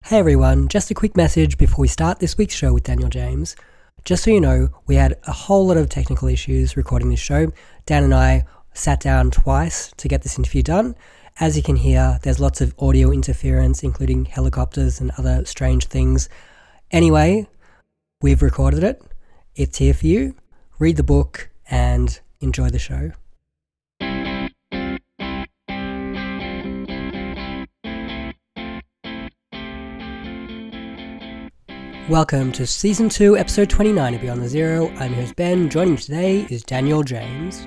Hey everyone, just a quick message before we start this week's show with Daniel James. Just so you know, we had a whole lot of technical issues recording this show. Dan and I sat down twice to get this interview done. As you can hear, there's lots of audio interference, including helicopters and other strange things. Anyway, we've recorded it. It's here for you. Read the book and enjoy the show. Welcome to Season 2, Episode 29 of Beyond the Zero. I'm your host Ben. Joining me today is Daniel James.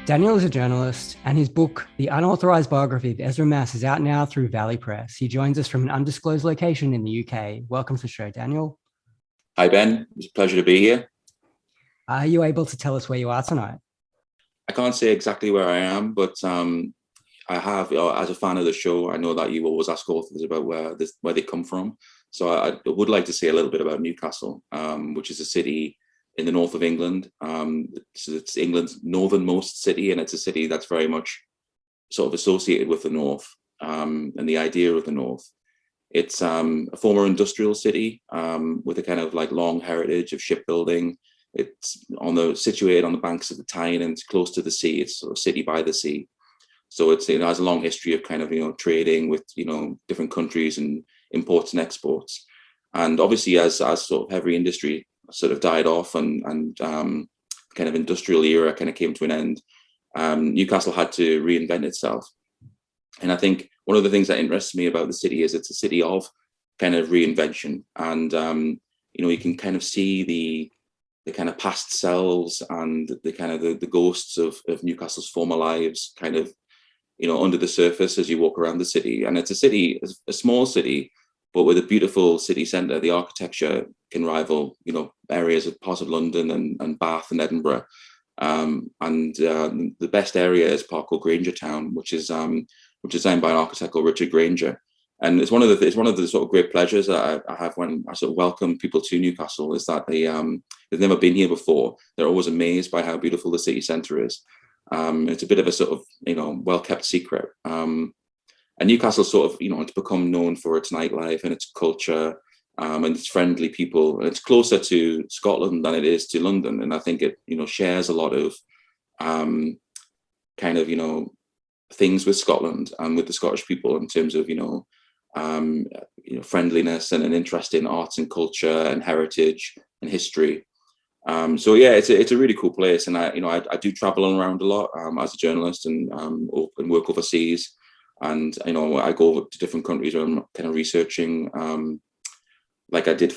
Daniel is a journalist, and his book, The Unauthorised Biography of Ezra Mass, is out now through Valley Press. He joins us from an undisclosed location in the UK. Welcome to the show, Daniel. Hi, Ben. It's a pleasure to be here. Are you able to tell us where you are tonight? I can't say exactly where I am, but I have, as a fan of the show, I know that you always ask authors about where they come from. So I would like to say a little bit about Newcastle, which is a city in the north of England. So it's England's northernmost city, and it's a city that's very much sort of associated with the north and the idea of the north. It's a former industrial city with a kind of like long heritage of shipbuilding. It's situated on the banks of the Tyne, and it's close to the sea. It's sort of city by the sea. So it has a long history of kind of, trading with, different countries and imports and exports. And obviously as sort of heavy industry sort of died off and kind of industrial era kind of came to an end, Newcastle had to reinvent itself. And I think one of the things that interests me about the city is it's a city of kind of reinvention. And, you can kind of see the kind of past selves and the kind of the ghosts of Newcastle's former lives kind of, under the surface as you walk around the city. And it's a small city, but with a beautiful city centre. The architecture can rival, areas of parts of London and Bath and Edinburgh. And the best area is Parkhill Granger Town, which is designed by an architect called Richard Granger. And it's one of the sort of great pleasures that I have when I sort of welcome people to Newcastle, is that they've never been here before. They're always amazed by how beautiful the city centre is. It's a bit of a sort of well-kept secret. And Newcastle sort of it's become known for its nightlife and its culture and its friendly people. And it's closer to Scotland than it is to London, and I think it shares a lot of kind of things with Scotland and with the Scottish people in terms of friendliness and an interest in arts and culture and heritage and history. So yeah, it's a really cool place, and I do travel around a lot as a journalist and work overseas, and I go over to different countries where I'm kind of researching, like I did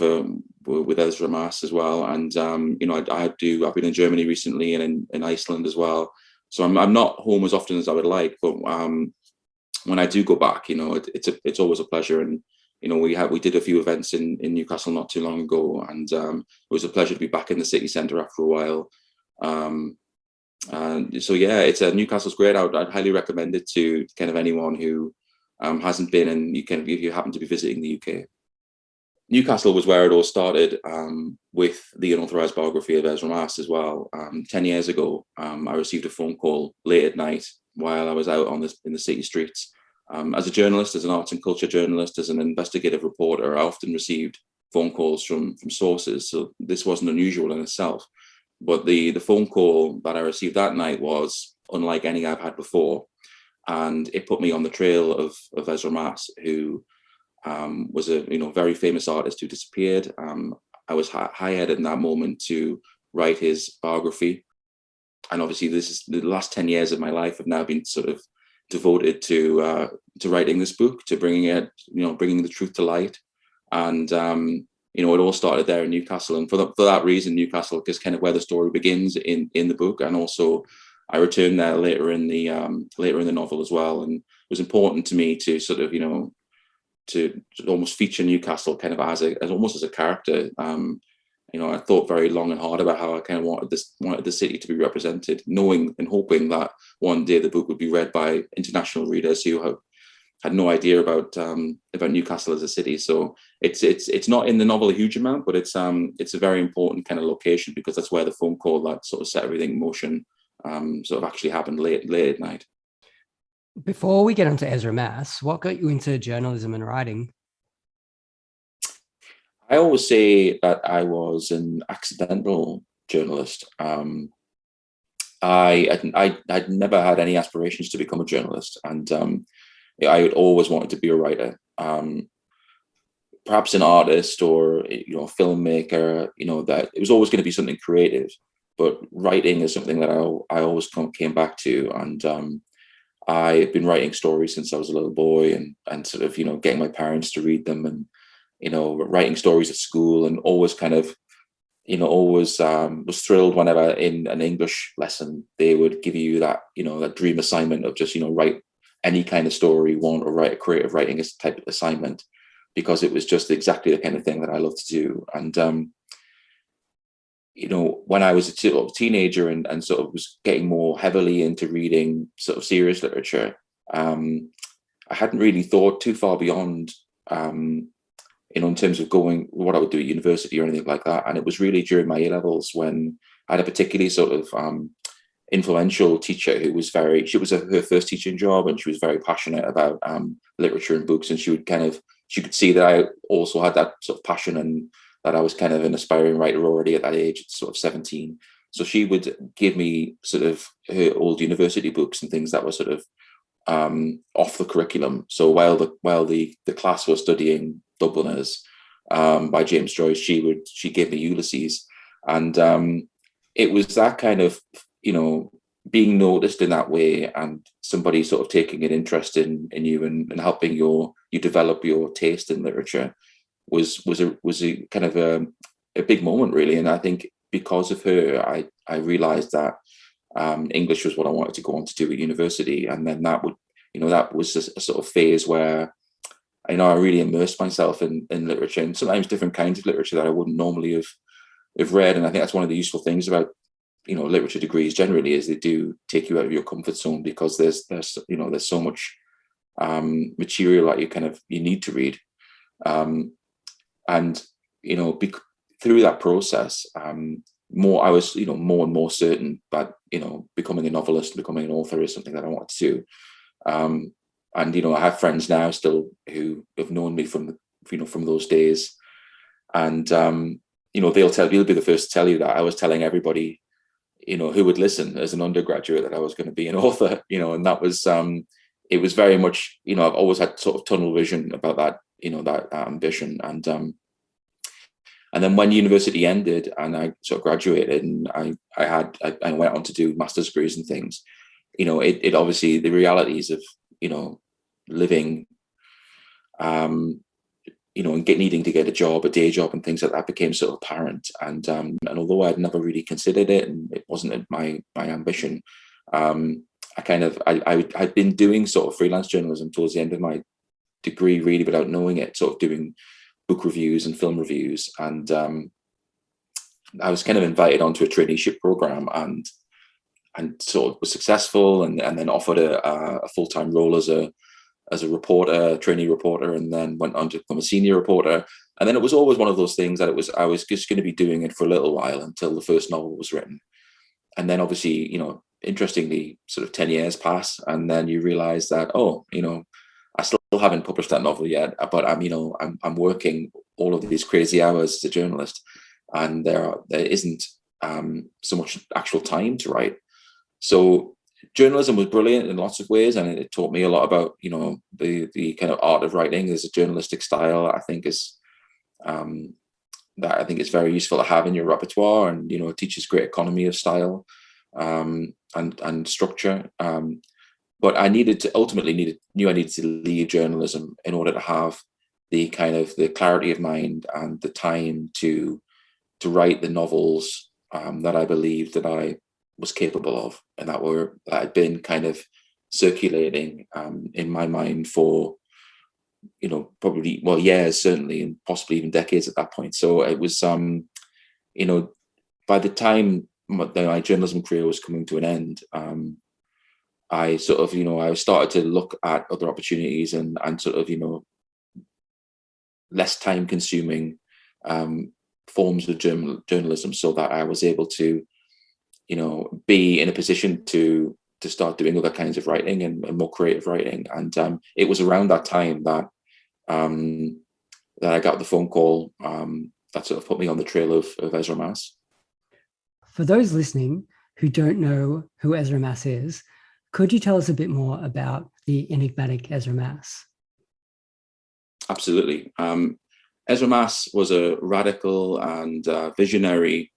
with Ezra Mass as well, and I've been in Germany recently and in Iceland as well. So I'm not home as often as I would like, but when I do go back, it's always a pleasure. And we did a few events in Newcastle not too long ago, and it was a pleasure to be back in the city centre after a while. And so yeah, Newcastle's great. I'd highly recommend it to kind of anyone who hasn't been, and if you happen to be visiting the UK. Newcastle was where it all started, with the Unauthorised Biography of Ezra Maas as well. 10 years ago, I received a phone call late at night while I was out in the city streets. As a journalist, as an arts and culture journalist, as an investigative reporter, I often received phone calls from sources. So this wasn't unusual in itself. But the phone call that I received that night was unlike any I've had before. And it put me on the trail of Ezra Maas, who was a very famous artist who disappeared. I was hired in that moment to write his biography, and obviously this is the last 10 years of my life have now been sort of devoted to writing this book, to bringing the truth to light. And it all started there in Newcastle, and for that reason, Newcastle is kind of where the story begins in the book, and also I returned there later in the novel as well. And it was important to me to sort of to almost feature Newcastle kind of as almost as a character I thought very long and hard about how I kind of wanted the city to be represented, knowing and hoping that one day the book would be read by international readers who had no idea about Newcastle as a city. So it's not in the novel a huge amount, but it's a very important kind of location, because that's where the phone call that sort of set everything in motion sort of actually happened late at night. Before we get into Ezra Mass, what got you into journalism and writing? I always say that I was an accidental journalist. I'd never had any aspirations to become a journalist, and I had always wanted to be a writer, perhaps an artist or a filmmaker. That it was always going to be something creative, but writing is something that I always came back to, and I've been writing stories since I was a little boy, and sort of getting my parents to read them, and writing stories at school, and always kind of always was thrilled whenever in an English lesson they would give you that that dream assignment of just write any kind of story you want, or write a creative writing type of assignment, because it was just exactly the kind of thing that I love to do. And when I was a teenager and sort of was getting more heavily into reading sort of serious literature, I hadn't really thought too far beyond in terms of what I would do at university or anything like that. And it was really during my A-levels when I had a particularly sort of influential teacher who was her first teaching job, and she was very passionate about literature and books, and she could see that I also had that sort of passion, and that I was kind of an aspiring writer already at that age, at sort of 17. So she would give me sort of her old university books and things that were sort of off the curriculum. So while the class was studying Dubliners by James Joyce, she gave me Ulysses, and it was that kind of being noticed in that way, and somebody sort of taking an interest in you and helping you develop your taste in literature was a kind of a big moment, really. And I think because of her, I realized that English was what I wanted to go on to do at university, and then that was a sort of phase where I really immersed myself in literature, and sometimes different kinds of literature that I wouldn't normally have read. And I think that's one of the useful things about literature degrees generally, is they do take you out of your comfort zone, because there's so much material that you need to read, and through that process, I was more and more certain that becoming a novelist, becoming an author is something that I want to do. And I have friends now still who have known me from those days, and they'll be the first to tell you that I was telling everybody who would listen as an undergraduate that I was going to be an author, and that was it was very much I've always had sort of tunnel vision about that that ambition. And then when university ended and I sort of graduated, and I went on to do master's degrees and things, it obviously, the realities of living and needing to get a day job and things like that became sort of apparent. And although I'd never really considered it, and it wasn't my ambition, I'd been doing sort of freelance journalism towards the end of my degree, really, without knowing it, sort of doing book reviews and film reviews. And I was kind of invited onto a traineeship program, and sort of was successful, and then offered a full-time role as a reporter, trainee reporter, and then went on to become a senior reporter. And then it was always one of those things that I was just going to be doing it for a little while until the first novel was written. And then obviously, interestingly, sort of 10 years pass, and then you realize that, I still haven't published that novel yet, but I'm working all of these crazy hours as a journalist, and there isn't so much actual time to write. So journalism was brilliant in lots of ways, and it taught me a lot about the kind of art of writing. There's a journalistic style I think is that I think is very useful to have in your repertoire, and it teaches great economy of style and structure. But I knew I needed to leave journalism in order to have the kind of the clarity of mind and the time to write the novels that I believed that I was capable of, and that had been kind of circulating in my mind for probably years, certainly, and possibly even decades at that point. So it was by the time my journalism career was coming to an end, I sort of, I started to look at other opportunities and sort of, less time consuming forms of journalism, so that I was able to, be in a position to start doing other kinds of writing and more creative writing. And it was around that time that I got the phone call that sort of put me on the trail of Ezra Maas. For those listening who don't know who Ezra Mass is, could you tell us a bit more about the enigmatic Ezra Mass? Absolutely. Ezra Maas was a radical and visionary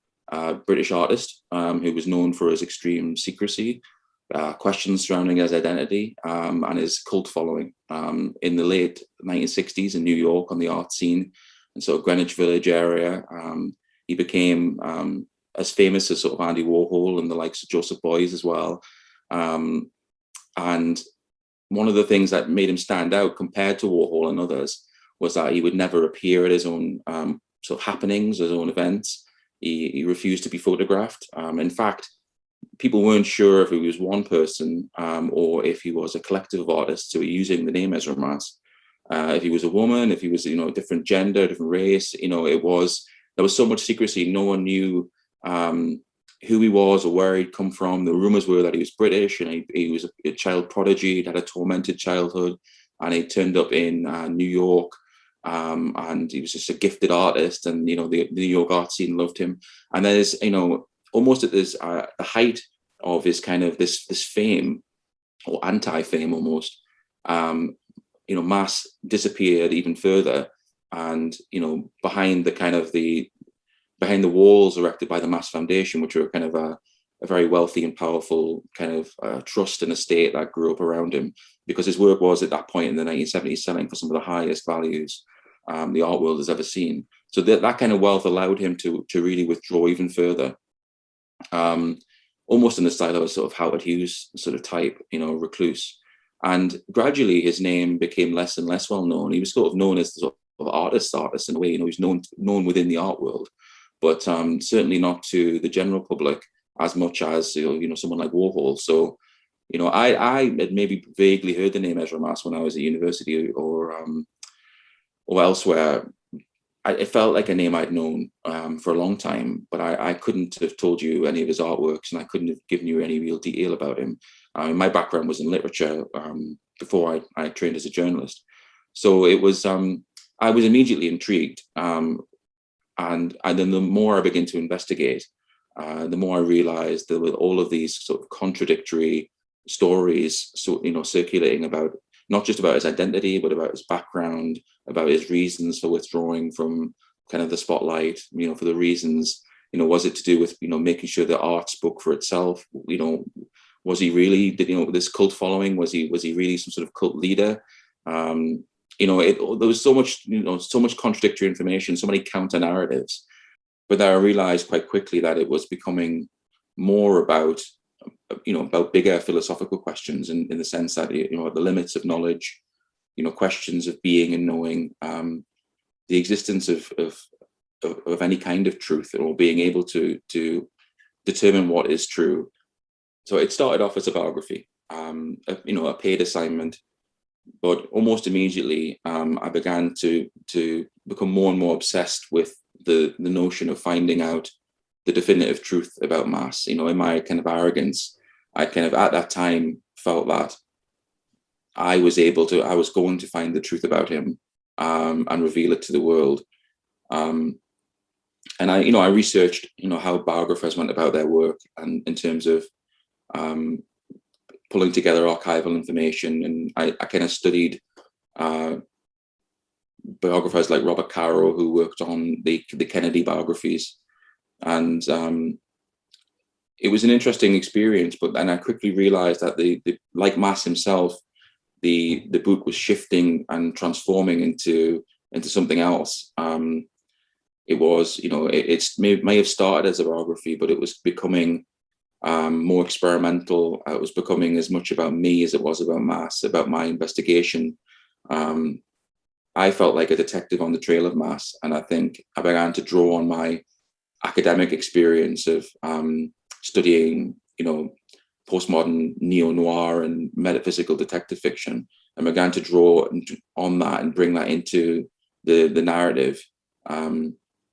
British artist who was known for his extreme secrecy, questions surrounding his identity, and his cult following. In the late 1960s in New York on the art scene, and so Greenwich Village area, he became as famous as sort of Andy Warhol and the likes of Joseph Beuys as well. And one of the things that made him stand out compared to Warhol and others was that he would never appear at his own sort of happenings, his own events. He refused to be photographed. In fact, people weren't sure if he was one person or if he was a collective of artists who were using the name Ezra Maas. If he was a woman, if he was, a different gender, different race, there was so much secrecy. No one knew who he was or where he'd come from. The rumors were that he was British and he was a child prodigy. He'd had a tormented childhood, and he turned up in New York. And he was just a gifted artist, and the New York art scene loved him. And there's almost at this the height of his kind of this fame, or anti-fame almost, Maas disappeared even further, and behind the walls erected by the Maas Foundation, which were kind of a very wealthy and powerful kind of trust and estate that grew up around him, because his work was at that point in the 1970s selling for some of the highest values the art world has ever seen. So that kind of wealth allowed him to really withdraw even further, almost in the style of a sort of Howard Hughes sort of type, recluse. And gradually his name became less and less well known. He was sort of known as the sort of artist in a way. He's known within the art world, but certainly not to the general public as much as someone like Warhol. So I had maybe vaguely heard the name Ezra Maas when I was at university or elsewhere. It felt like a name I'd known for a long time, but I couldn't have told you any of his artworks, and I couldn't have given you any real detail about him. My background was in literature before I trained as a journalist. So it was, I was immediately intrigued. And then the more I began to investigate, the more I realized that with all of these sort of contradictory stories, circulating about, not just about his identity, but about his background, about his reasons for withdrawing from kind of the spotlight, for the reasons, was it to do with, making sure that art spoke for itself? Was he really, this cult following, was he really some sort of cult leader? There was so much contradictory information, so many counter narratives, but I realized quite quickly that it was becoming more about bigger philosophical questions in the sense that, the limits of knowledge, questions of being and knowing, the existence of any kind of truth, or being able to determine what is true. So it started off as a biography, a paid assignment, but almost immediately I began to become more and more obsessed with the notion of finding out the definitive truth about Maas. In my kind of arrogance, I kind of at that time felt that I was going to find the truth about him and reveal it to the world. And I researched, how biographers went about their work, and in terms of pulling together archival information. And I kind of studied biographers like Robert Caro, who worked on the Kennedy biographies. And it was an interesting experience, but then I quickly realized that like Maas himself, the book was shifting and transforming into something else. It was, it may have started as a biography, but it was becoming more experimental. It was becoming as much about me as it was about Maas, about my investigation. I felt like a detective on the trail of Maas, and I think I began to draw on my academic experience of studying, postmodern neo-noir and metaphysical detective fiction, and began to draw on that and bring that into the narrative.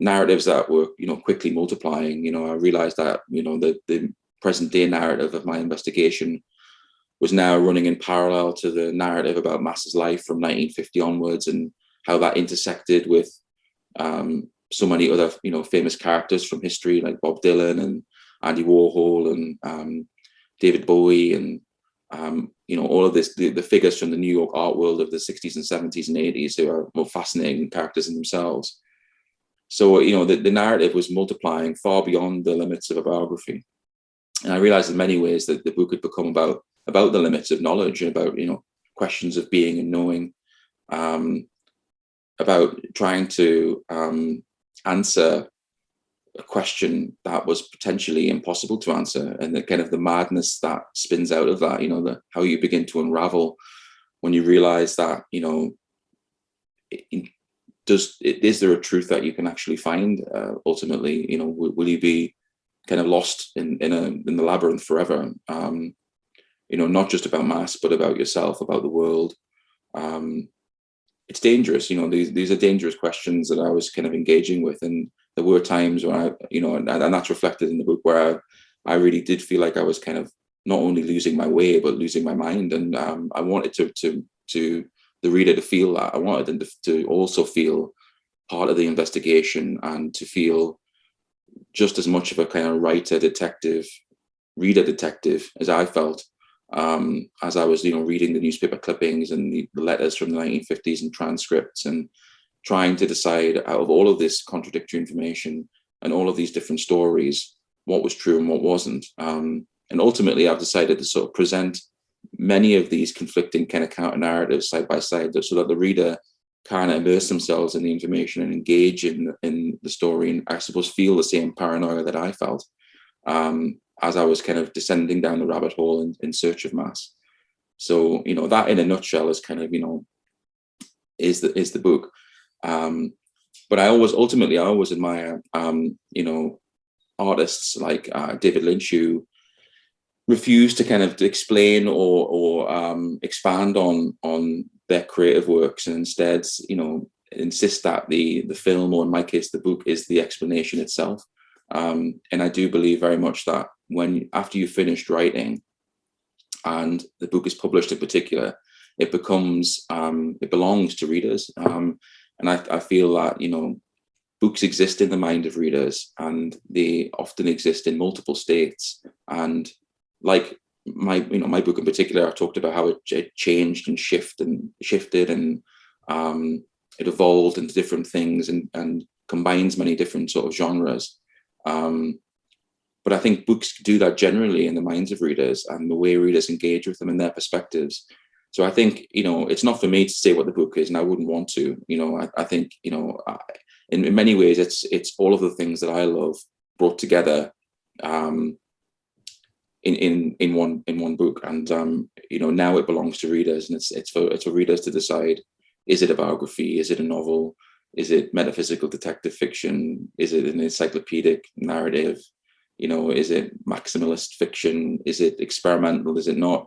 Narratives that were, quickly multiplying. I realized that, the present day narrative of my investigation was now running in parallel to the narrative about Mass's life from 1950 onwards, and how that intersected with so many other, famous characters from history, like Bob Dylan and Andy Warhol and David Bowie, and all of this, the figures from the New York art world of the 60s and 70s and 80s, who are more fascinating characters in themselves. So, the narrative was multiplying far beyond the limits of a biography. And I realized in many ways that the book had become about the limits of knowledge, and about, questions of being and knowing, about trying to answer a question that was potentially impossible to answer, and the kind of the madness that spins out of that, how you begin to unravel when you realize that, is there a truth that you can actually find ultimately? Will you be kind of lost in the labyrinth forever? Not just about Mass, but about yourself, about the world. It's dangerous. These are dangerous questions that I was kind of engaging with, and there were times where I, and that's reflected in the book, where I really did feel like I was kind of not only losing my way, but losing my mind. And I wanted to the reader to feel that. I wanted them to also feel part of the investigation, and to feel just as much of a kind of reader detective as I felt, as I was, reading the newspaper clippings and the letters from the 1950s and transcripts, and trying to decide, out of all of this contradictory information and all of these different stories, what was true and what wasn't. And ultimately, I've decided to sort of present many of these conflicting kind of counter narratives side by side, so that the reader can immerse themselves in the information and engage in the story, and I suppose feel the same paranoia that I felt as I was kind of descending down the rabbit hole in search of Mass. So, that in a nutshell is kind of, is the book. But I always admire, artists like David Lynch, who refuse to kind of explain or expand on their creative works, and instead, insist that the film, or in my case, the book, is the explanation itself. And I do believe very much that after you've finished writing, and the book is published in particular, it belongs to readers. And I feel that, books exist in the mind of readers, and they often exist in multiple states. And like my book in particular, I talked about how it changed and shifted, and it evolved into different things, and combines many different sort of genres. But I think books do that generally in the minds of readers, and the way readers engage with them and their perspectives. So I think, it's not for me to say what the book is, and I wouldn't want to. I think, in many ways, it's all of the things that I love brought together in one book. And now it belongs to readers, and it's for readers to decide: is it a biography? Is it a novel? Is it metaphysical detective fiction? Is it an encyclopedic narrative? Is it maximalist fiction? Is it experimental? Is it not?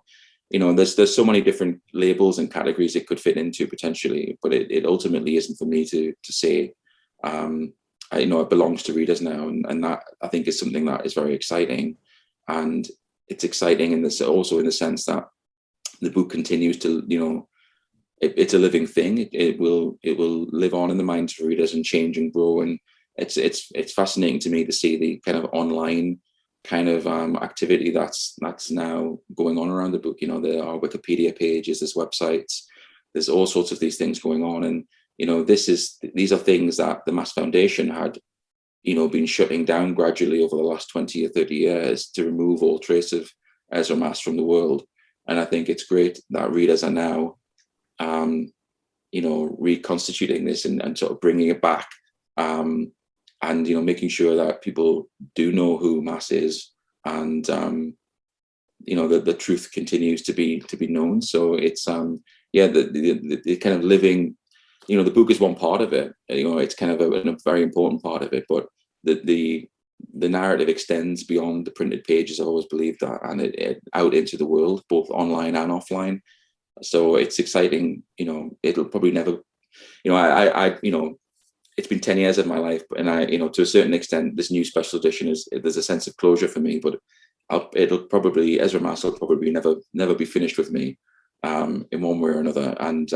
There's so many different labels and categories it could fit into potentially, but it ultimately isn't for me to say. It belongs to readers now, and that, I think, is something that is very exciting. And it's exciting also in the sense that the book continues to, it's a living thing. It will live on in the minds of readers and change and grow. And it's fascinating to me to see the kind of online kind of activity that's now going on around the book. There are Wikipedia pages, there's websites, there's all sorts of these things going on. And these are things that the Mass Foundation had been shutting down gradually over the last 20 or 30 years to remove all trace of Ezra Mass from the world. And I think it's great that readers are now reconstituting this and sort of bringing it back, and making sure that people do know who Mass is, and that the truth continues to be known. So it's the kind of living, the book is one part of it. It's kind of a very important part of it, but the the narrative extends beyond the printed pages. I always believed that, and it out into the world, both online and offline. So it's exciting. It'll probably never, I it's been 10 years of my life, and to a certain extent, this new special edition there's a sense of closure for me, but Ezra Mass will probably never be finished with me, in one way or another. And,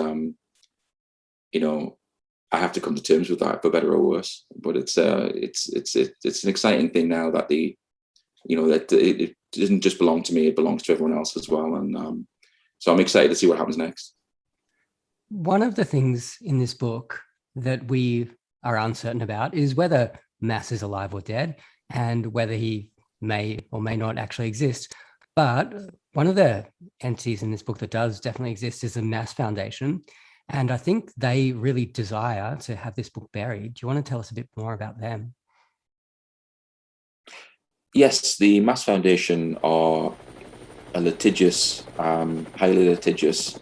I have to come to terms with that, for better or worse. But it's an exciting thing now that that it doesn't just belong to me; it belongs to everyone else as well. And so I'm excited to see what happens next. One of the things in this book that we are uncertain about is whether Mass is alive or dead, and whether he may or may not actually exist. But one of the entities in this book that does definitely exist is the Mass Foundation. And I think they really desire to have this book buried. Do you want to tell us a bit more about them? Yes, the Mass Foundation are a litigious, highly litigious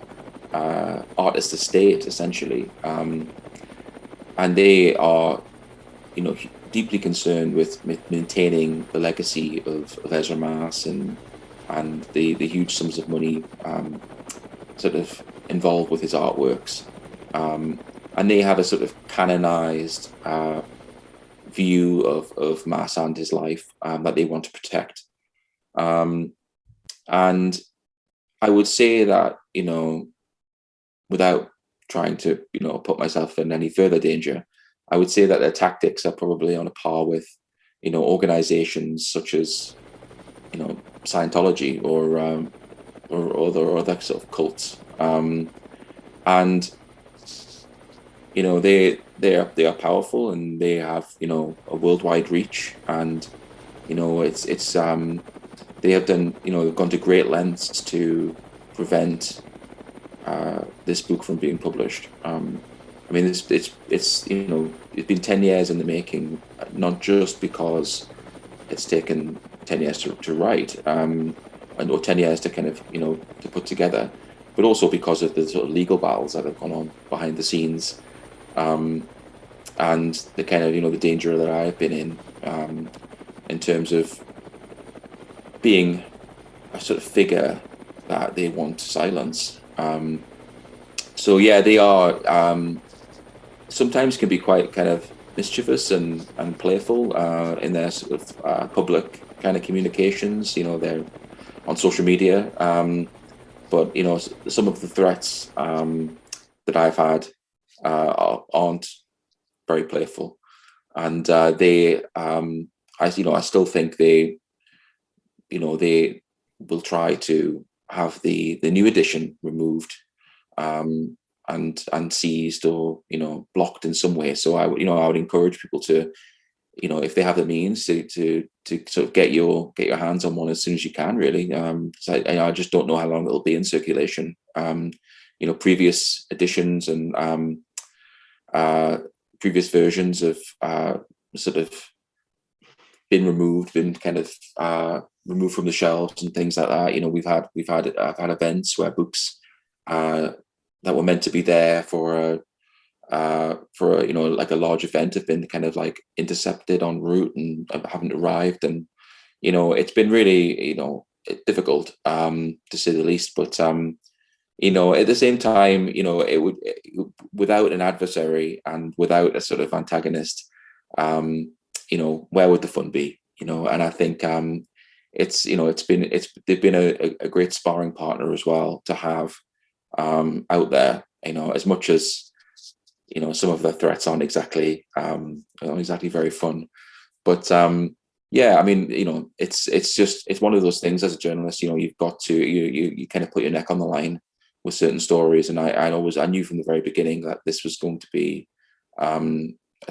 artist estate, essentially. And they are, deeply concerned with maintaining the legacy of Ezra Maas and the huge sums of money sort of involved with his artworks. And they have a sort of canonized view of Maas and his life that they want to protect. And I would say that, without trying to, put myself in any further danger, I would say that their tactics are probably on a par with, organizations such as, Scientology or other sort of cults. And they are powerful, and they have a worldwide reach, and it's they have done they've gone to great lengths to prevent this book from being published. I mean, it's been 10 years in the making, not just because it's taken 10 years to write, or 10 years to kind of to put together, but also because of the sort of legal battles that have gone on behind the scenes, and the kind of the danger that I've been in terms of being a sort of figure that they want to silence. So yeah, they are sometimes can be quite kind of mischievous and playful in their sort of public kind of communications. They're on social media, but some of the threats that I've had aren't very playful, and I still think they will try to have the new edition removed, and seized or blocked in some way. So I would encourage people to, if they have the means to sort of get your hands on one as soon as you can, really. So I just don't know how long it'll be in circulation. Previous editions and previous versions have sort of been removed, been kind of removed from the shelves and things like that. I've had events where books that were meant to be there for like a large event have been kind of like intercepted en route and haven't arrived, and it's been really difficult to say the least. But at the same time, it would, without an adversary and without a sort of antagonist, where would the fun be? And I think they've been a great sparring partner as well to have out there. As much as some of the threats aren't exactly very fun, but yeah, I mean, it's one of those things as a journalist. You've got to you kind of put your neck on the line with certain stories, and I knew from the very beginning that this was going to be a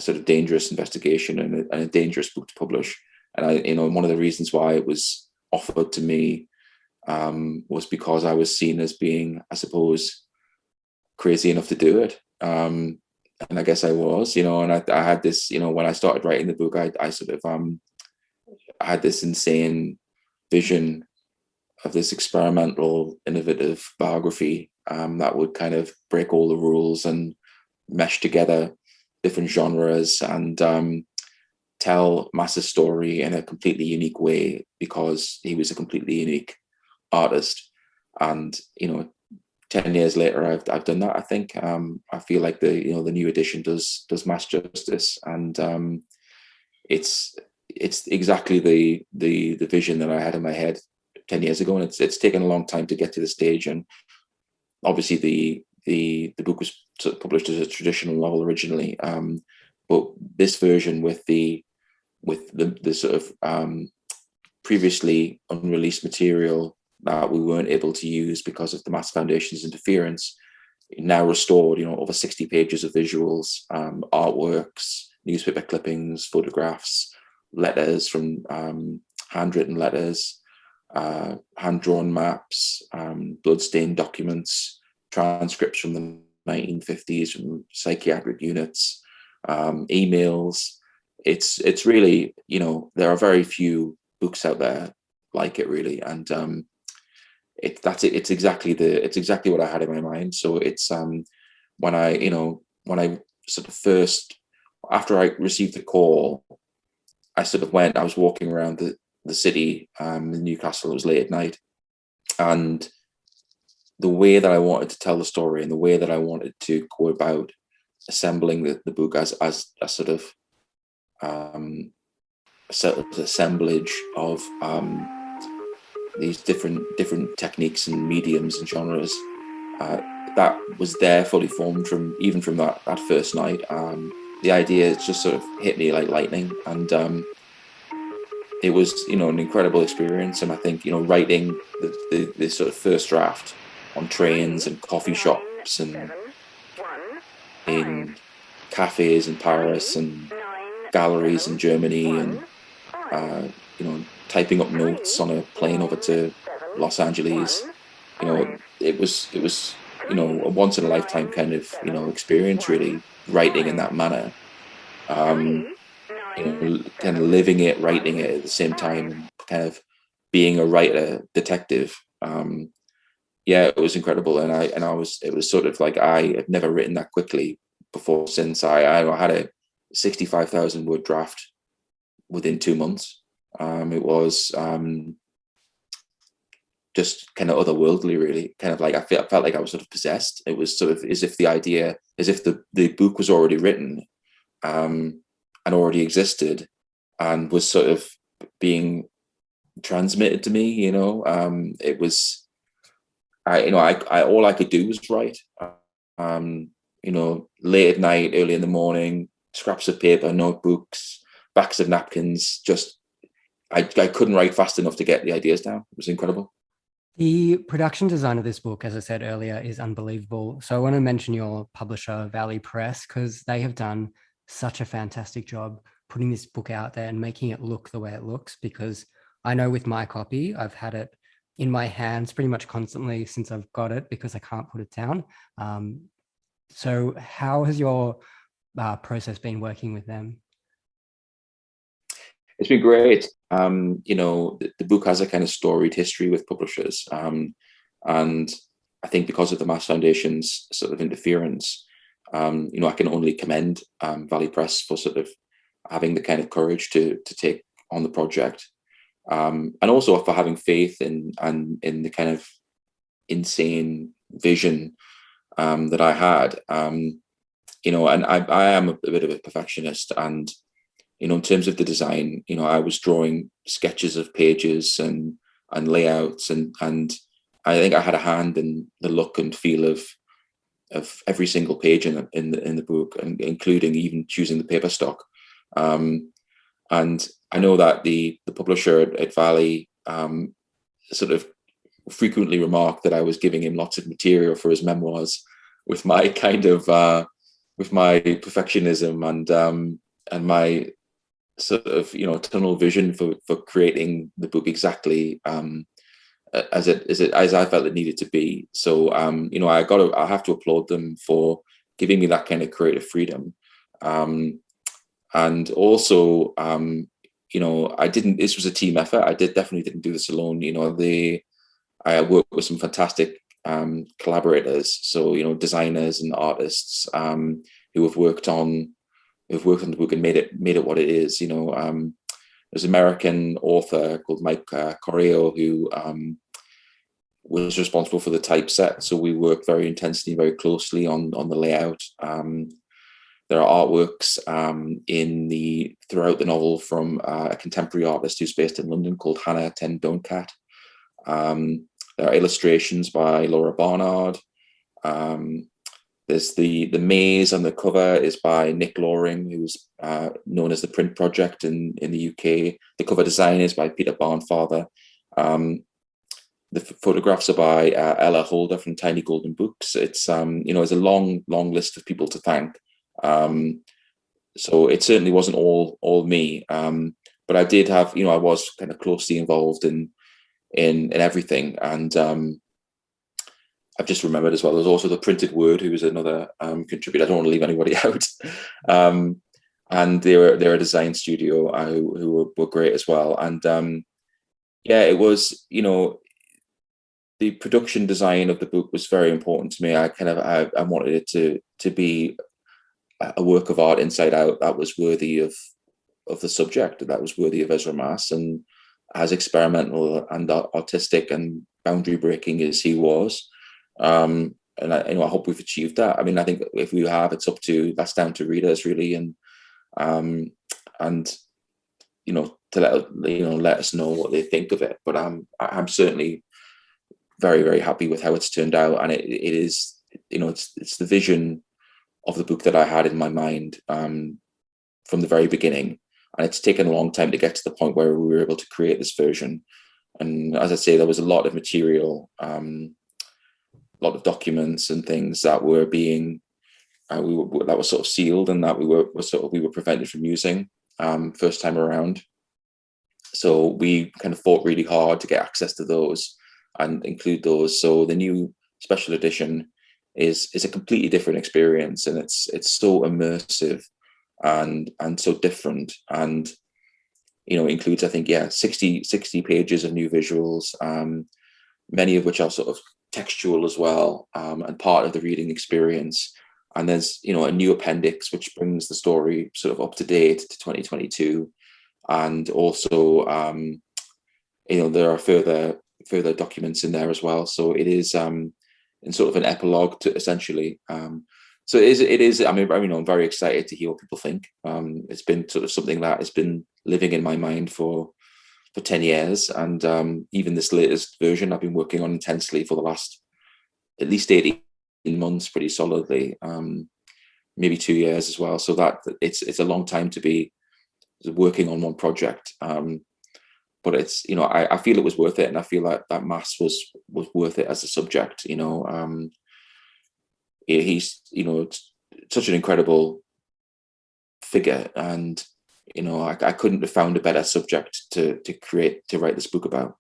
sort of dangerous investigation and a dangerous book to publish. And one of the reasons why it was offered to me was because I was seen as being, I suppose, crazy enough to do it. And I guess I was, and I had this, when I started writing the book, I sort of I had this insane vision of this experimental, innovative biography that would kind of break all the rules and mesh together different genres and tell Mass's story in a completely unique way because he was a completely unique artist. And 10 years later, I've done that. I think I feel like the new edition does Mass justice, and it's exactly the vision that I had in my head 10 years ago, and it's taken a long time to get to the stage. And obviously the book was sort of published as a traditional novel originally, but this version with the sort of previously unreleased material that we weren't able to use because of the Mass Foundation's interference, now restored, over 60 pages of visuals, artworks, newspaper clippings, photographs, letters from handwritten letters, hand-drawn maps, bloodstained documents, transcripts from the 1950s from psychiatric units, emails. It's really, there are very few books out there like it, really, and it's exactly what I had in my mind. So it's when I sort of first, after I received the call, I was walking around the city in Newcastle. It was late at night, and the way that I wanted to tell the story and the way that I wanted to go about assembling the book as a sort of assemblage of these different techniques and mediums and genres, that was there fully formed from that first night. The idea just sort of hit me like lightning, and it was an incredible experience. And I think writing the sort of first draft on trains and coffee shops and in cafes in Paris and galleries in Germany, and typing up notes on a plane over to Los Angeles, it was a once in a lifetime kind of experience, really, writing in that manner, kind of living it, writing it at the same time, and kind of being a writer detective. It was incredible, and it was sort of like I had never written that quickly before. Since I had a 65,000 word draft within 2 months. It was just kind of otherworldly, really. Kind of like I felt like I was sort of possessed. It was sort of as if the book was already written, and already existed, and was sort of being transmitted to me. It was. I all I could do was write. Late at night, early in the morning, scraps of paper, notebooks, backs of napkins. Just I couldn't write fast enough to get the ideas down. It was incredible. The production design of this book, as I said earlier, is unbelievable. So I want to mention your publisher, Valley Press, because they have done such a fantastic job putting this book out there and making it look the way it looks. Because I know with my copy, I've had it in my hands pretty much constantly since I've got it, because I can't put it down. So how has your process been working with them? It's been great. The book has a kind of storied history with publishers, and I think because of the Mass Foundation's sort of interference, I can only commend Valley Press for sort of having the kind of courage to take on the project, and also for having faith in the kind of insane vision that I had. And I am a bit of a perfectionist, and in terms of the design, I was drawing sketches of pages and layouts, and I think I had a hand in the look and feel of every single page in the book, and including even choosing the paper stock. And I know that the publisher at Valley sort of frequently remarked that I was giving him lots of material for his memoirs with my kind of with my perfectionism and my sort of tunnel vision for creating the book exactly as I felt it needed to be. So I have to applaud them for giving me that kind of creative freedom, and also this was a team effort. I definitely didn't do this alone. I worked with some fantastic designers and artists who have worked on who've worked on the book and made it what it is. There's an American author called Macrae who was responsible for the typeset. So we worked very intensely, very closely on the layout. There are artworks throughout the novel from a contemporary artist who's based in London called Hannah Ten Doncat. There are illustrations by Laura Barnard. There's the maze on the cover is by Nick Loring, who's known as the Print Project in the UK. The cover design is by Peter Barnfather. The photographs are by Ella Holder from Tiny Golden Books. It's it's a long list of people to thank. So it certainly wasn't all me, but I did have, I was kind of closely involved in everything. And I've just remembered as well, there's also the Printed Word, who was another contributor. I don't want to leave anybody out. And they're a design studio who were great as well. And it was, the production design of the book was very important to me. I wanted it to be a work of art inside out that was worthy of the subject, that was worthy of Ezra Maas, and as experimental and artistic and boundary breaking as he was. And I hope we've achieved that. I mean, I think if we have, that's down to readers really, and to let us know what they think of it. But I'm certainly very, very happy with how it's turned out, and it is, it's the vision of the book that I had in my mind from the very beginning, and it's taken a long time to get to the point where we were able to create this version. And as I say, there was a lot of material, a lot of documents and things that were being that was sort of sealed and that we were prevented from using first time around. So we kind of fought really hard to get access to those and include those. So the new special edition is a completely different experience, and it's so immersive and so different, and includes, I think, 60 pages of new visuals, many of which are sort of textual as well, and part of the reading experience. And there's a new appendix which brings the story sort of up to date to 2022, and also there are further documents in there as well. So it is in sort of an epilogue to essentially. So it is. I mean, I'm very excited to hear what people think. It's been sort of something that has been living in my mind for 10 years, and even this latest version I've been working on intensely for the last at least 18 months, pretty solidly, maybe 2 years as well. So that it's a long time to be working on one project. But it's, I feel it was worth it, and I feel like that Mass was worth it as a subject. He's such an incredible figure, and I couldn't have found a better subject to write this book about.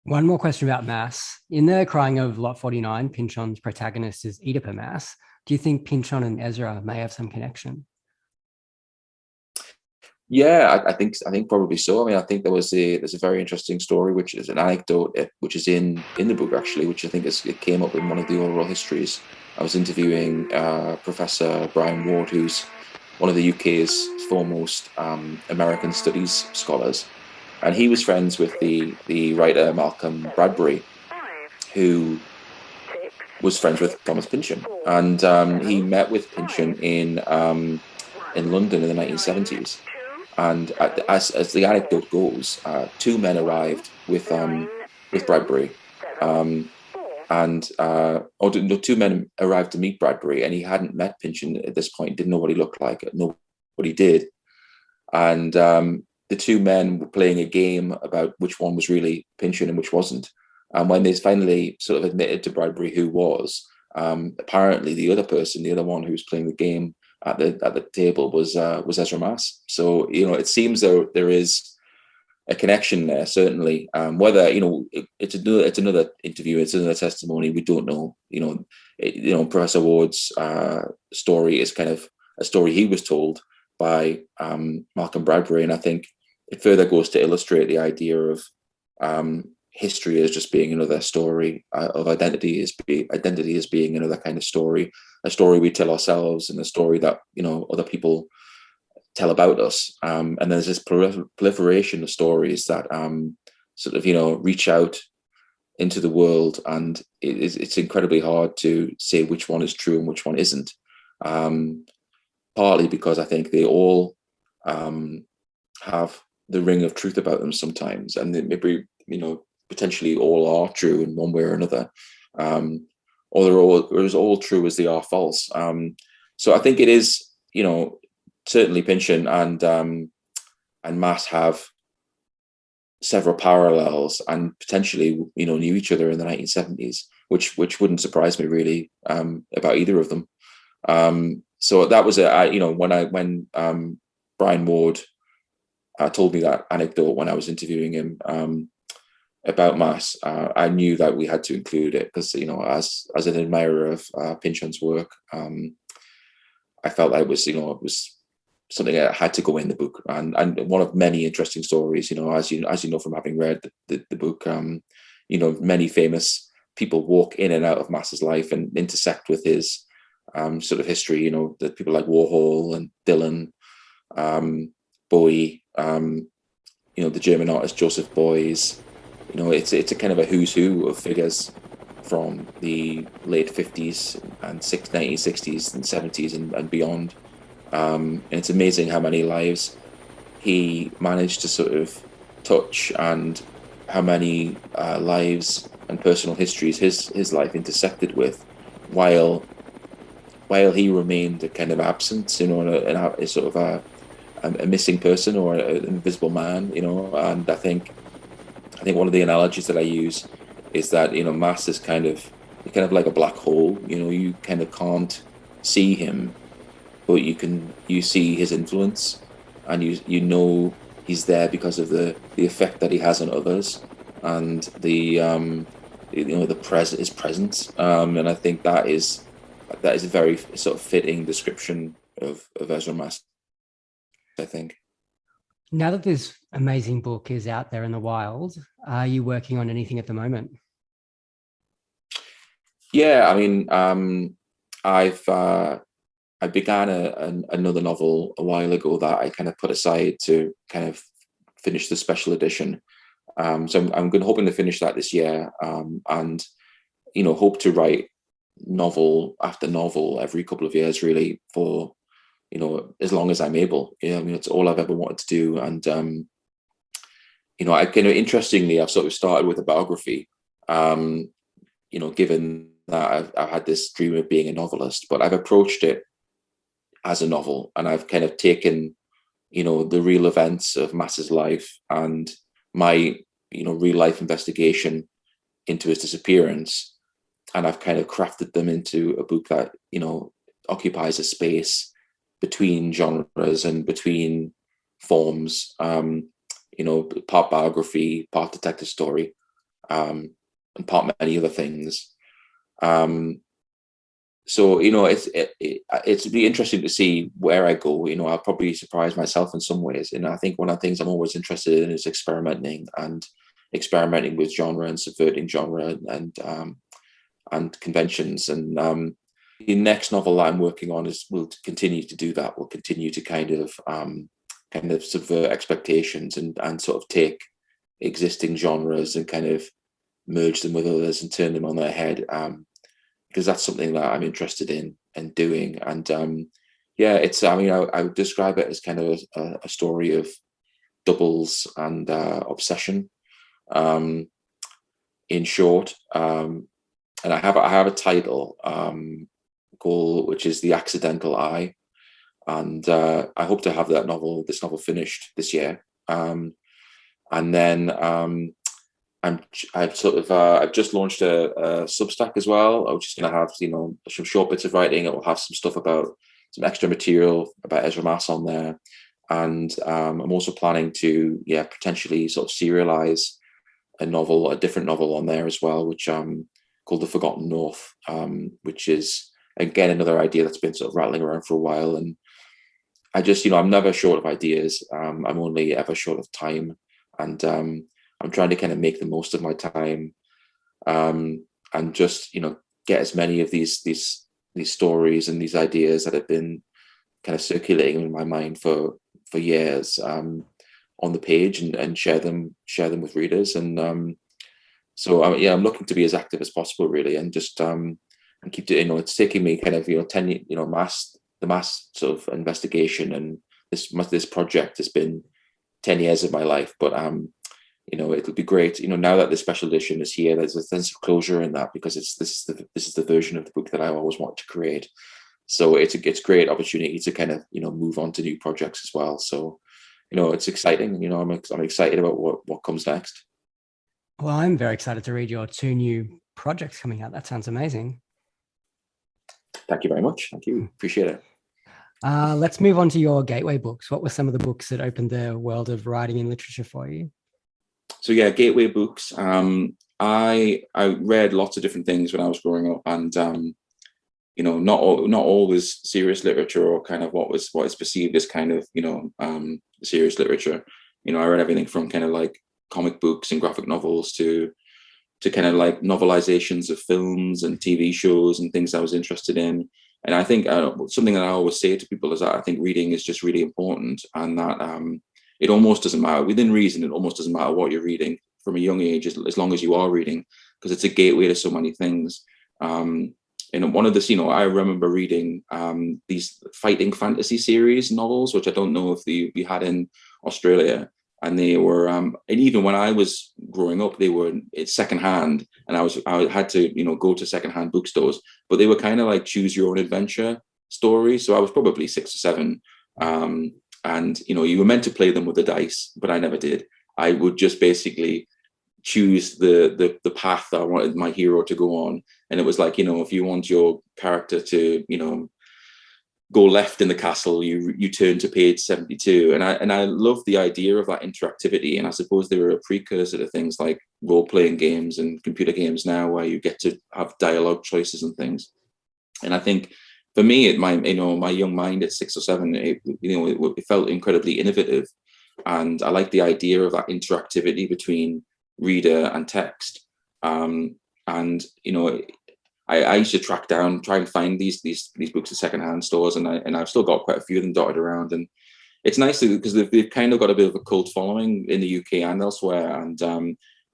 One more question about Mass. In the Crying of Lot 49, Pinchon's protagonist is Oedipus Mass. Do you think Pinchon and Ezra may have some connection? Yeah, I think probably so. I mean, I think there's a very interesting story, which is an anecdote, which is in the book actually, which I think it came up in one of the oral histories. I was interviewing Professor Brian Ward, who's one of the UK's foremost American studies scholars, and he was friends with the writer Malcolm Bradbury, who was friends with Thomas Pynchon, and he met with Pynchon in London in the 1970s. And as the anecdote goes, two men arrived with Bradbury, two men arrived to meet Bradbury, and he hadn't met Pynchon at this point, didn't know what he looked like, nobody did. And the two men were playing a game about which one was really Pynchon and which wasn't. And when they finally sort of admitted to Bradbury who was, apparently the other one who was playing the game at the table was Ezra Maas. So it seems there is a connection there, certainly. Whether it's another interview, it's another testimony, we don't know. Professor Ward's story is kind of a story he was told by Malcolm Bradbury, and I think it further goes to illustrate the idea of history as just being another story, of identity as being another kind of story. a story we tell ourselves and a story that, other people tell about us. And there's this proliferation of stories that sort of, reach out into the world, and it's incredibly hard to say which one is true and which one isn't. Partly because I think they all have the ring of truth about them sometimes, and maybe potentially all are true in one way or another, or they're as all true as they are false. So I think it is, certainly Pinchon and Mass have several parallels, and potentially knew each other in the 1970s, which wouldn't surprise me really about either of them. So that was when Brian Ward told me that anecdote when I was interviewing him about Mass, I knew that we had to include it because as an admirer of Pinchon's work, I felt that it was something that had to go in the book, and one of many interesting stories. As you know from having read the book, many famous people walk in and out of Mass's life and intersect with his sort of history. The people like Warhol and Dylan, Bowie, the German artist Joseph Beuys. It's a kind of a who's who of figures from the late 50s and 1960s and 70s and beyond. And it's amazing how many lives he managed to sort of touch, and how many lives and personal histories his life intersected with, while he remained a kind of absent, a sort of a missing person or an invisible man, And I think one of the analogies that I use is that Mass is kind of like a black hole. You kind of can't see him, but you see his influence, and he's there because of the effect that he has on others, and his presence. And I think that is a very sort of fitting description of Ezra Maas, I think. Now that this amazing book is out there in the wild, are you working on anything at the moment? Yeah, I mean, I began another novel a while ago that I kind of put aside to kind of finish the special edition. So I'm hoping to finish that this year, and hope to write novel after novel every couple of years, really, for as long as I'm able. It's all I've ever wanted to do, and I kind of interestingly, I've sort of started with a biography. Given that I've had this dream of being a novelist, but I've approached it as a novel, and I've kind of taken the real events of Mass's life and my real life investigation into his disappearance, and I've kind of crafted them into a book that occupies a space between genres and between forms, part biography, part detective story, and part many other things. So it's be interesting to see where I go. I'll probably surprise myself in some ways. And I think one of the things I'm always interested in is experimenting with genre and subverting genre and conventions. And the next novel that I'm working on will continue to do that. Will continue to kind of subvert expectations and sort of take existing genres and kind of merge them with others and turn them on their head. Because that's something that I'm interested in and doing. And I would describe it as kind of a story of doubles and obsession, in short. And I have a title which is The Accidental Eye, and I hope to have this novel finished this year. And then I've just launched a Substack as well. I'm just going to have some short bits of writing. It will have some stuff about some extra material about Ezra Maas on there, and I'm also planning to potentially sort of serialize a different novel on there as well, which called The Forgotten North, which is again another idea that's been sort of rattling around for a while. And I just I'm never short of ideas. I'm only ever short of time, and I'm trying to kind of make the most of my time, and just get as many of these stories and these ideas that have been kind of circulating in my mind for years on the page, and share them with readers. And so I'm looking to be as active as possible, really, and just and keep it. It's taking me kind of 10, the mass sort of investigation, and this project has been 10 years of my life, but it'll be great. Now that the special edition is here, there's a sense of closure in that, because this is the version of the book that I always want to create. So it's a great opportunity to kind of move on to new projects as well. So it's exciting. I'm excited about what comes next. Well, I'm very excited to read your 2 new projects coming out. That sounds amazing. Thank you very much. Thank you. Appreciate it. Let's move on to your gateway books. What were some of the books that opened the world of writing and literature for you? So yeah, gateway books. I read lots of different things when I was growing up, and not always serious literature, or kind of what is perceived as kind of serious literature. I read everything from kind of like comic books and graphic novels to kind of like novelizations of films and TV shows and things I was interested in. And I think something that I always say to people is that I think reading is just really important, and that it almost doesn't matter, within reason, it almost doesn't matter what you're reading from a young age, as long as you are reading, because it's a gateway to so many things. And one of the, I remember reading these fighting fantasy series novels, which I don't know if we had in Australia. And they were, and even when I was growing up, they were secondhand, and I had to, go to secondhand bookstores. But they were kind of like choose your own adventure stories. So I was probably 6 or 7, and you were meant to play them with the dice, but I never did. I would just basically choose the path that I wanted my hero to go on, and it was like, if you want your character to, go left in the castle, you turn to page 72, and I love the idea of that interactivity. And I suppose they were a precursor to things like role-playing games and computer games now, where you get to have dialogue choices and things. And I think for me, my young mind at 6 or 7, it felt incredibly innovative, and I like the idea of that interactivity between reader and text. I used to try and find these books at secondhand stores, and I've still got quite a few of them dotted around. And it's nice because they've kind of got a bit of a cult following in the UK and elsewhere. And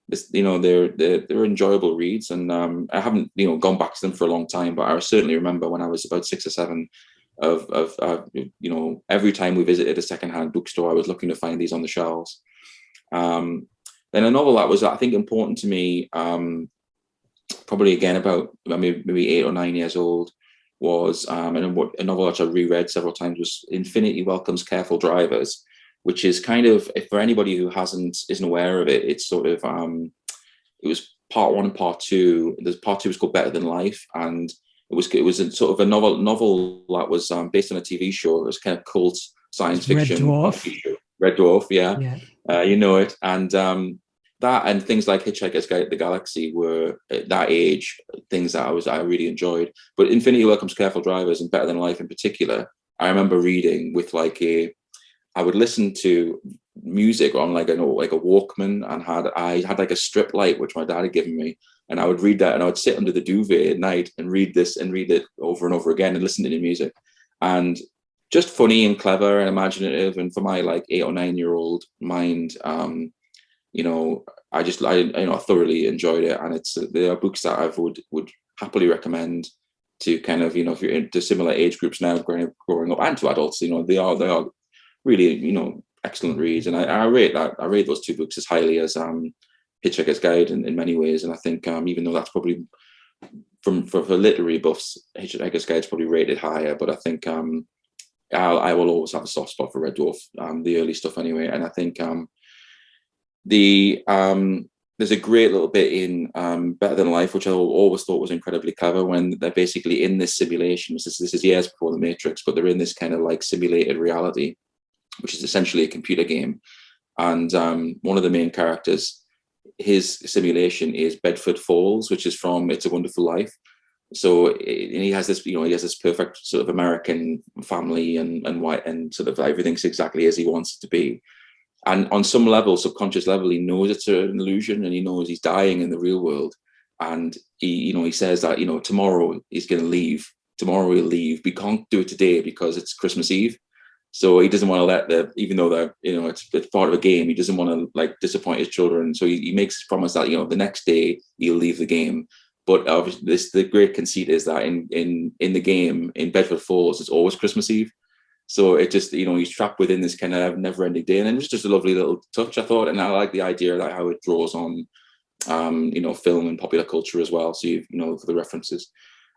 they're enjoyable reads. And I haven't gone back to them for a long time, but I certainly remember when I was about 6 or 7 of every time we visited a secondhand bookstore, I was looking to find these on the shelves. Then a novel that was, I think, important to me, probably again about maybe 8 or 9 years old, was and a novel that I reread several times, was Infinity Welcomes Careful Drivers, which is kind of, if for anybody who isn't aware of it, it's sort of it was part 1 and part 2. There's part 2 was called Better Than Life, and it was a sort of a novel that was based on a TV show. It was kind of cult science fiction. Red Dwarf, yeah. You know it. And that and things like Hitchhiker's Guide to the Galaxy were, at that age, things that I really enjoyed. But Infinity Welcomes Careful Drivers, and Better Than Life in particular, I remember reading with I would listen to music on like a Walkman, and I had like a strip light which my dad had given me, and I would read that, and I would sit under the duvet at night and read it over and over again and listen to the music. And just funny and clever and imaginative, and for my 8 or 9 year old mind, I thoroughly enjoyed it. And there are books that I would happily recommend to kind of, if you're into similar age groups now, growing up, and to adults. They are really, excellent reads. And I rate those 2 books as highly as Hitchhiker's Guide in many ways. And I think even though that's probably for literary buffs, Hitchhiker's Guide is probably rated higher, but I think I will always have a soft spot for Red Dwarf, the early stuff anyway. And I think there's a great little bit in Better Than Life, which I always thought was incredibly clever, when they're basically in this simulation. This is years before The Matrix, but they're in this kind of simulated reality, which is essentially a computer game. And one of the main characters, his simulation is Bedford Falls, which is from It's a Wonderful Life. So, and he has this perfect sort of American family and white, and sort of everything's exactly as he wants it to be. And on some level, subconscious level, he knows it's an illusion, and he knows he's dying in the real world. And he says that, tomorrow he's going to leave tomorrow we'll leave. We can't do it today because it's Christmas Eve. So he doesn't want to let even though they're, it's part of a game, he doesn't want to like disappoint his children. So he makes his promise that, the next day he'll leave the game. But obviously the great conceit is that in the game in Bedford Falls, it's always Christmas Eve. So it just, he's trapped within this kind of never-ending day. And it was just a lovely little touch, I thought. And I like the idea of how it draws on, film and popular culture as well. So, for the references.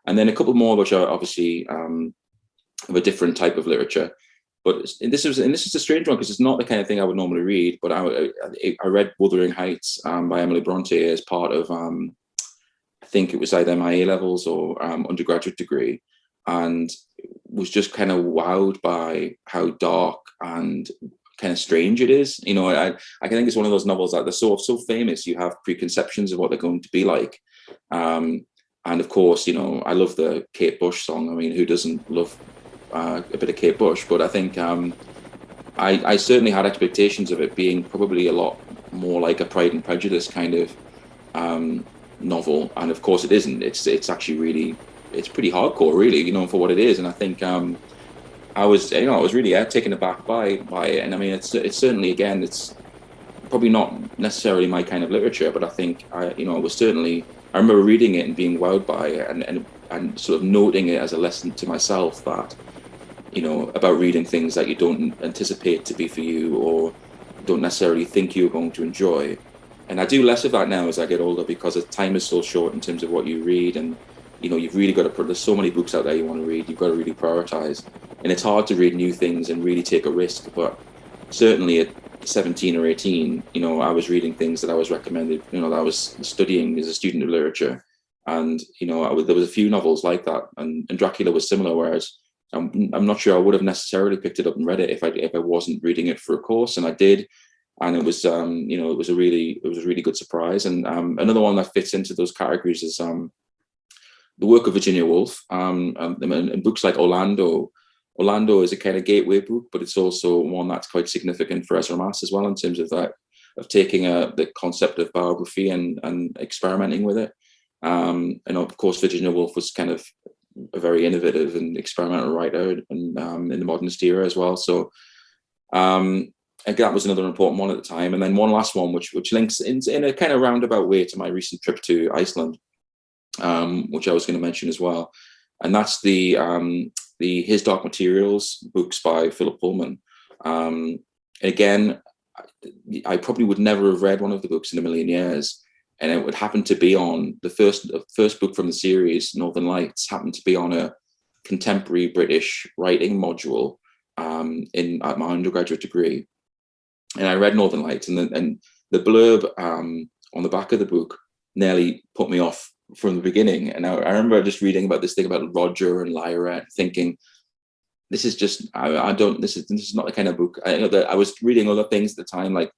And then a couple more, which are obviously of a different type of literature. But this is a strange one because it's not the kind of thing I would normally read. But I read Wuthering Heights by Emily Bronte as part of, I think it was either my A levels or undergraduate degree, and was just kind of wowed by how dark and kind of strange it is. I think it's one of those novels that they're so famous. You have preconceptions of what they're going to be like. And of course, I love the Kate Bush song. I mean, who doesn't love a bit of Kate Bush? But I think I certainly had expectations of it being probably a lot more like a Pride and Prejudice kind of novel. And of course it isn't. It's actually really, it's pretty hardcore, really, for what it is. And I think I was really taken aback by it. And I mean, it's certainly, again, it's probably not necessarily my kind of literature, but I think I remember reading it and being wowed by it and sort of noting it as a lesson to myself that, about reading things that you don't anticipate to be for you or don't necessarily think you're going to enjoy. And I do less of that now as I get older because the time is so short in terms of what you read. And, you've really got to there's so many books out there you want to read. You've got to really prioritize. And it's hard to read new things and really take a risk. But certainly at 17 or 18, I was reading things that I was recommended, that I was studying as a student of literature. And, there was a few novels like that. And Dracula was similar, whereas I'm not sure I would have necessarily picked it up and read it if I wasn't reading it for a course. And I did. And it was, it was a really good surprise. And another one that fits into those categories is the work of Virginia Woolf, and books like Orlando. Orlando is a kind of gateway book, but it's also one that's quite significant for Ezra Maas as well in terms of that, of taking the concept of biography and experimenting with it. And of course, Virginia Woolf was kind of a very innovative and experimental writer in the modernist era as well. So that was another important one at the time. And then one last one, which links in a kind of roundabout way to my recent trip to Iceland, which I was going to mention as well. And that's the His Dark Materials books by Philip Pullman. Again, I probably would never have read one of the books in a million years. And it would happen to be on the first book from the series, Northern Lights, happened to be on a contemporary British writing module at my undergraduate degree. And I read Northern Lights, and the blurb on the back of the book nearly put me off from the beginning. And I remember just reading about this thing about Roger and Lyra, thinking, this is just, this is not the kind of book. I was reading other things at the time, like,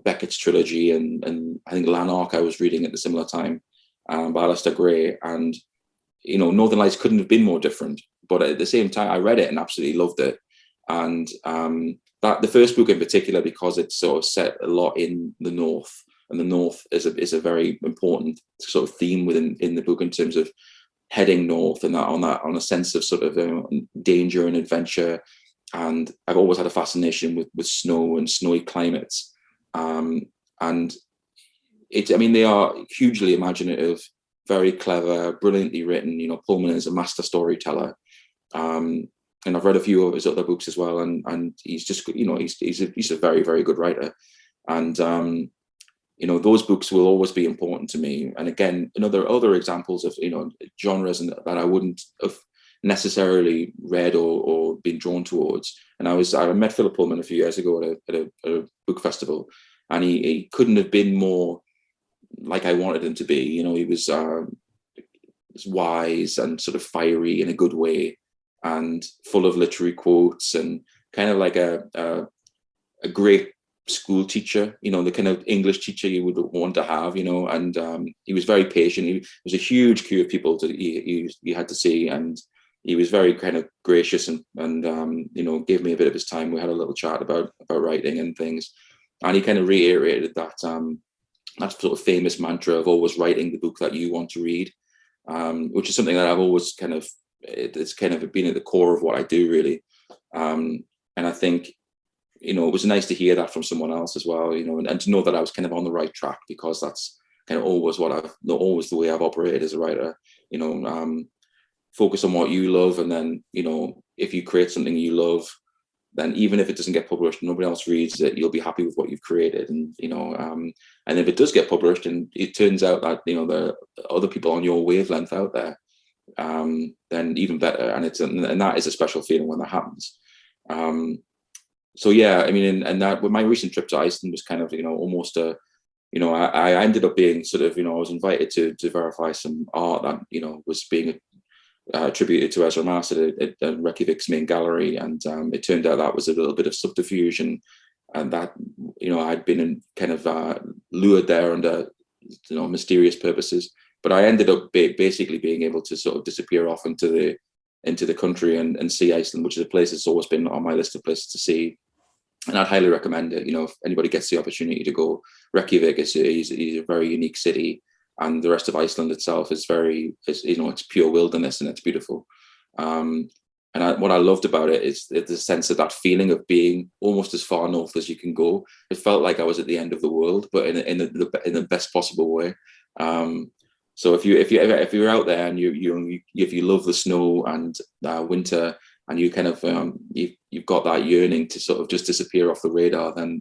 Beckett's trilogy and I think Lanark I was reading at the similar time, by Alistair Gray. And, Northern Lights couldn't have been more different. But at the same time, I read it and absolutely loved it. And that the first book in particular, because it's sort of set a lot in the North, and the North is a very important sort of theme in the book in terms of heading north and on a sense of sort of danger and adventure. And I've always had a fascination with snow and snowy climates. And they are hugely imaginative, very clever, brilliantly written. Pullman is a master storyteller. And I've read a few of his other books as well. And he's just, he's a very, very good writer. And, those books will always be important to me. And again, other examples of, genres that I wouldn't have necessarily read or been drawn towards. And I met Philip Pullman a few years ago at a book festival, and he couldn't have been more like I wanted him to be. He was wise and sort of fiery in a good way, and full of literary quotes, and kind of like a great school teacher, the kind of English teacher you would want to have, and he was very patient. He was a huge queue of people he had to see, and he was very kind of gracious and gave me a bit of his time. We had a little chat about writing and things, and he kind of reiterated that sort of famous mantra of always writing the book that you want to read. which is something that I've always it's kind of been at the core of what I do, really. And I think, it was nice to hear that from someone else as well, and to know that I was kind of on the right track, because that's kind of always always the way I've operated as a writer. Focus on what you love, and then, if you create something you love, then even if it doesn't get published, nobody else reads it, you'll be happy with what you've created. And, and if it does get published and it turns out that, the other people on your wavelength out there, then even better. And that is a special feeling when that happens. So yeah, I mean, and that, with my recent trip to Iceland was kind of, almost I ended up being sort of, I was invited to verify some art that, was being attributed to Ezra Mass at Reykjavik's main gallery. And it turned out that was a little bit of subterfuge, and that, I'd been kind of lured there under, mysterious purposes. But I ended up basically being able to sort of disappear off into the country and see Iceland, which is a place that's always been on my list of places to see. And I'd highly recommend it. If anybody gets the opportunity to go, Reykjavik is a very unique city, and the rest of Iceland itself is it's pure wilderness, and it's beautiful. And what I loved about it is the sense of that feeling of being almost as far north as you can go. It felt like I was at the end of the world, but in the best possible way. So if you're out there and if you love the snow and winter, and you kind of you've got that yearning to sort of just disappear off the radar, then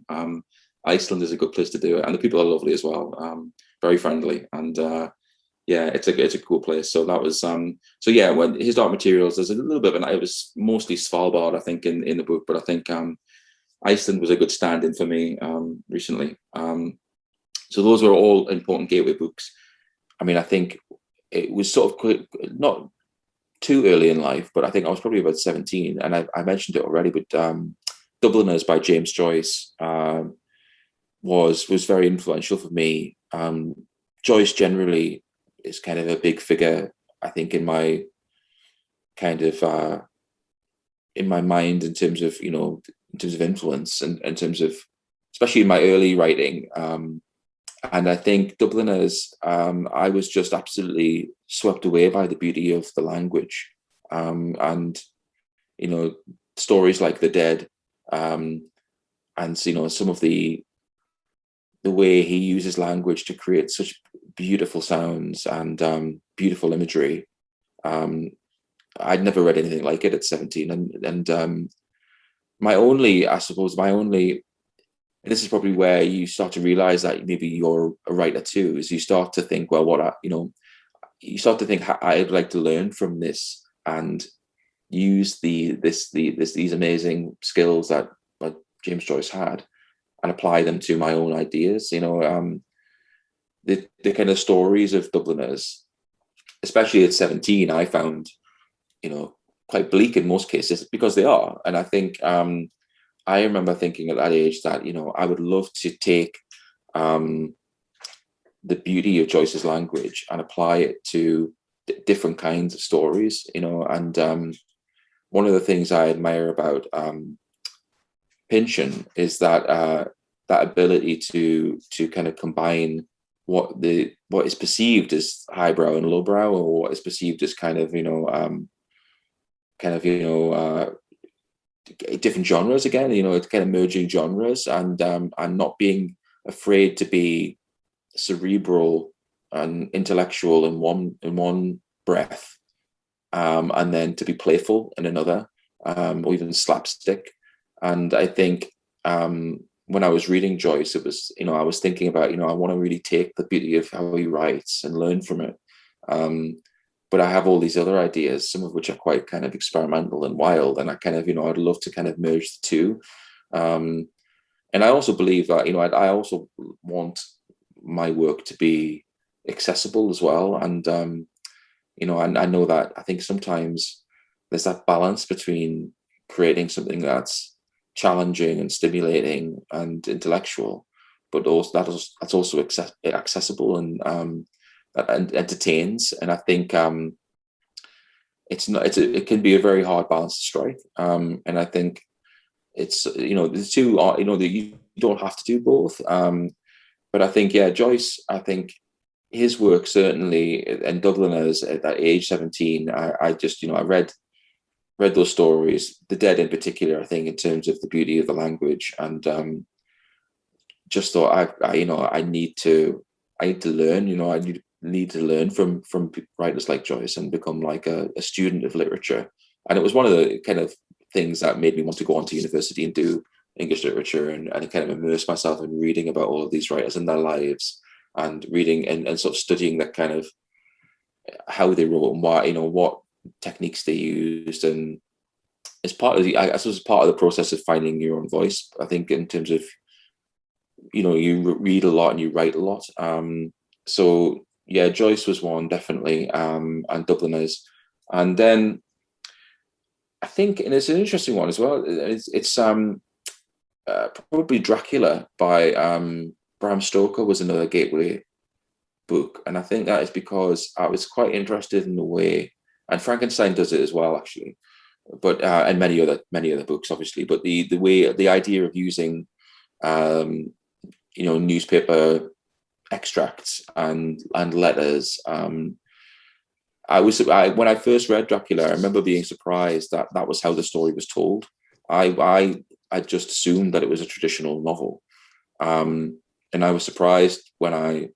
Iceland is a good place to do it. And the people are lovely as well, very friendly, and it's a cool place. So that was when his dark materials, there's a little bit of it was mostly Svalbard, I think, in the book, but I think Iceland was a good stand-in for me recently. So those were all important gateway books. I mean, I think it was sort of not too early in life, but I think I was probably about 17, and I mentioned it already, but Dubliners by James Joyce was very influential for me. Joyce generally is kind of a big figure, I think, in my kind of in my mind, in terms of influence, and in terms of, especially in my early writing. And I think Dubliners, I was just absolutely swept away by the beauty of the language, and stories like The Dead, and some of the way he uses language to create such beautiful sounds and beautiful imagery. I'd never read anything like it at 17, and my only, and this is probably where you start to realize that maybe you're a writer too, is you start to think, well, you start to think, I'd like to learn from this and use these amazing skills that James Joyce had, and apply them to my own ideas. The kind of stories of Dubliners, especially at 17, I found, quite bleak in most cases, because they are. And I think I remember thinking at that age that, I would love to take the beauty of Joyce's language and apply it to different kinds of stories, and one of the things I admire about Pinchon is that ability to kind of combine what is perceived as highbrow and lowbrow, or what is perceived as kind of different genres again. It's kind of merging genres, and not being afraid to be cerebral and intellectual in one breath, and then to be playful in another, or even slapstick. And I think when I was reading Joyce, it was, I was thinking about, I want to really take the beauty of how he writes and learn from it. But I have all these other ideas, some of which are quite kind of experimental and wild. And I kind of, I'd love to kind of merge the two. And I also believe that, I also want my work to be accessible as well. And, I know that I think sometimes there's that balance between creating something that's challenging and stimulating and intellectual, but also that's also accessible and entertains. And I think it can be a very hard balance to strike. And I think it's the two are that you don't have to do both. But I think Joyce, I think his work, certainly, and Dubliners at that age 17, I just, I read those stories, The Dead in particular, I think, in terms of the beauty of the language, and just thought I need to learn. I need to learn from writers like Joyce and become like a student of literature. And it was one of the kind of things that made me want to go on to university and do English literature and kind of immerse myself in reading about all of these writers and their lives, and reading and sort of studying that kind of how they wrote and why, what techniques they used. And it's part of I suppose it's part of the process of finding your own voice, I think, in terms of, you read a lot and you write a lot. So yeah, Joyce was one, definitely, and Dubliners. And then I think, and it's an interesting one as well, it's probably Dracula by Bram Stoker was another gateway book. And I think that is because I was quite interested in the way, and Frankenstein does it as well, actually, but and many other books, obviously, but the idea of using newspaper extracts and letters. When I first read Dracula, I remember being surprised that was how the story was told. I just assumed that it was a traditional novel, and I was surprised when I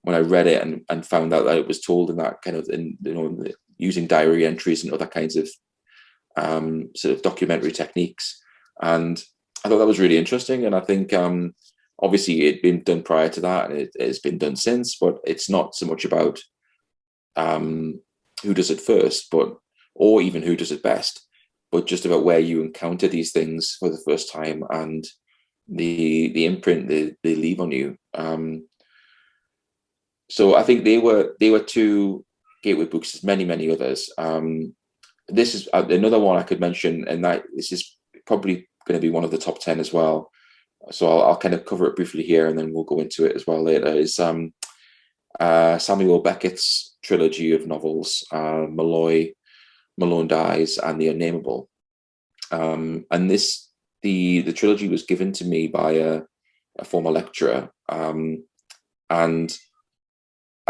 read it and found out that it was told in that kind of, using diary entries and other kinds of sort of documentary techniques. And I thought that was really interesting. And I think obviously it'd been done prior to that, and it's been done since, but it's not so much about who does it first, or even who does it best, but just about where you encounter these things for the first time and the imprint they leave on you. So I think they were two gateway books. There's many others. This is another one I could mention, and this is probably going to be one of the top 10 as well. So I'll kind of cover it briefly here, and then we'll go into it as well later. Is Samuel Beckett's trilogy of novels, Molloy, Malone Dies, and The Unnamable. And the trilogy was given to me by a former lecturer, and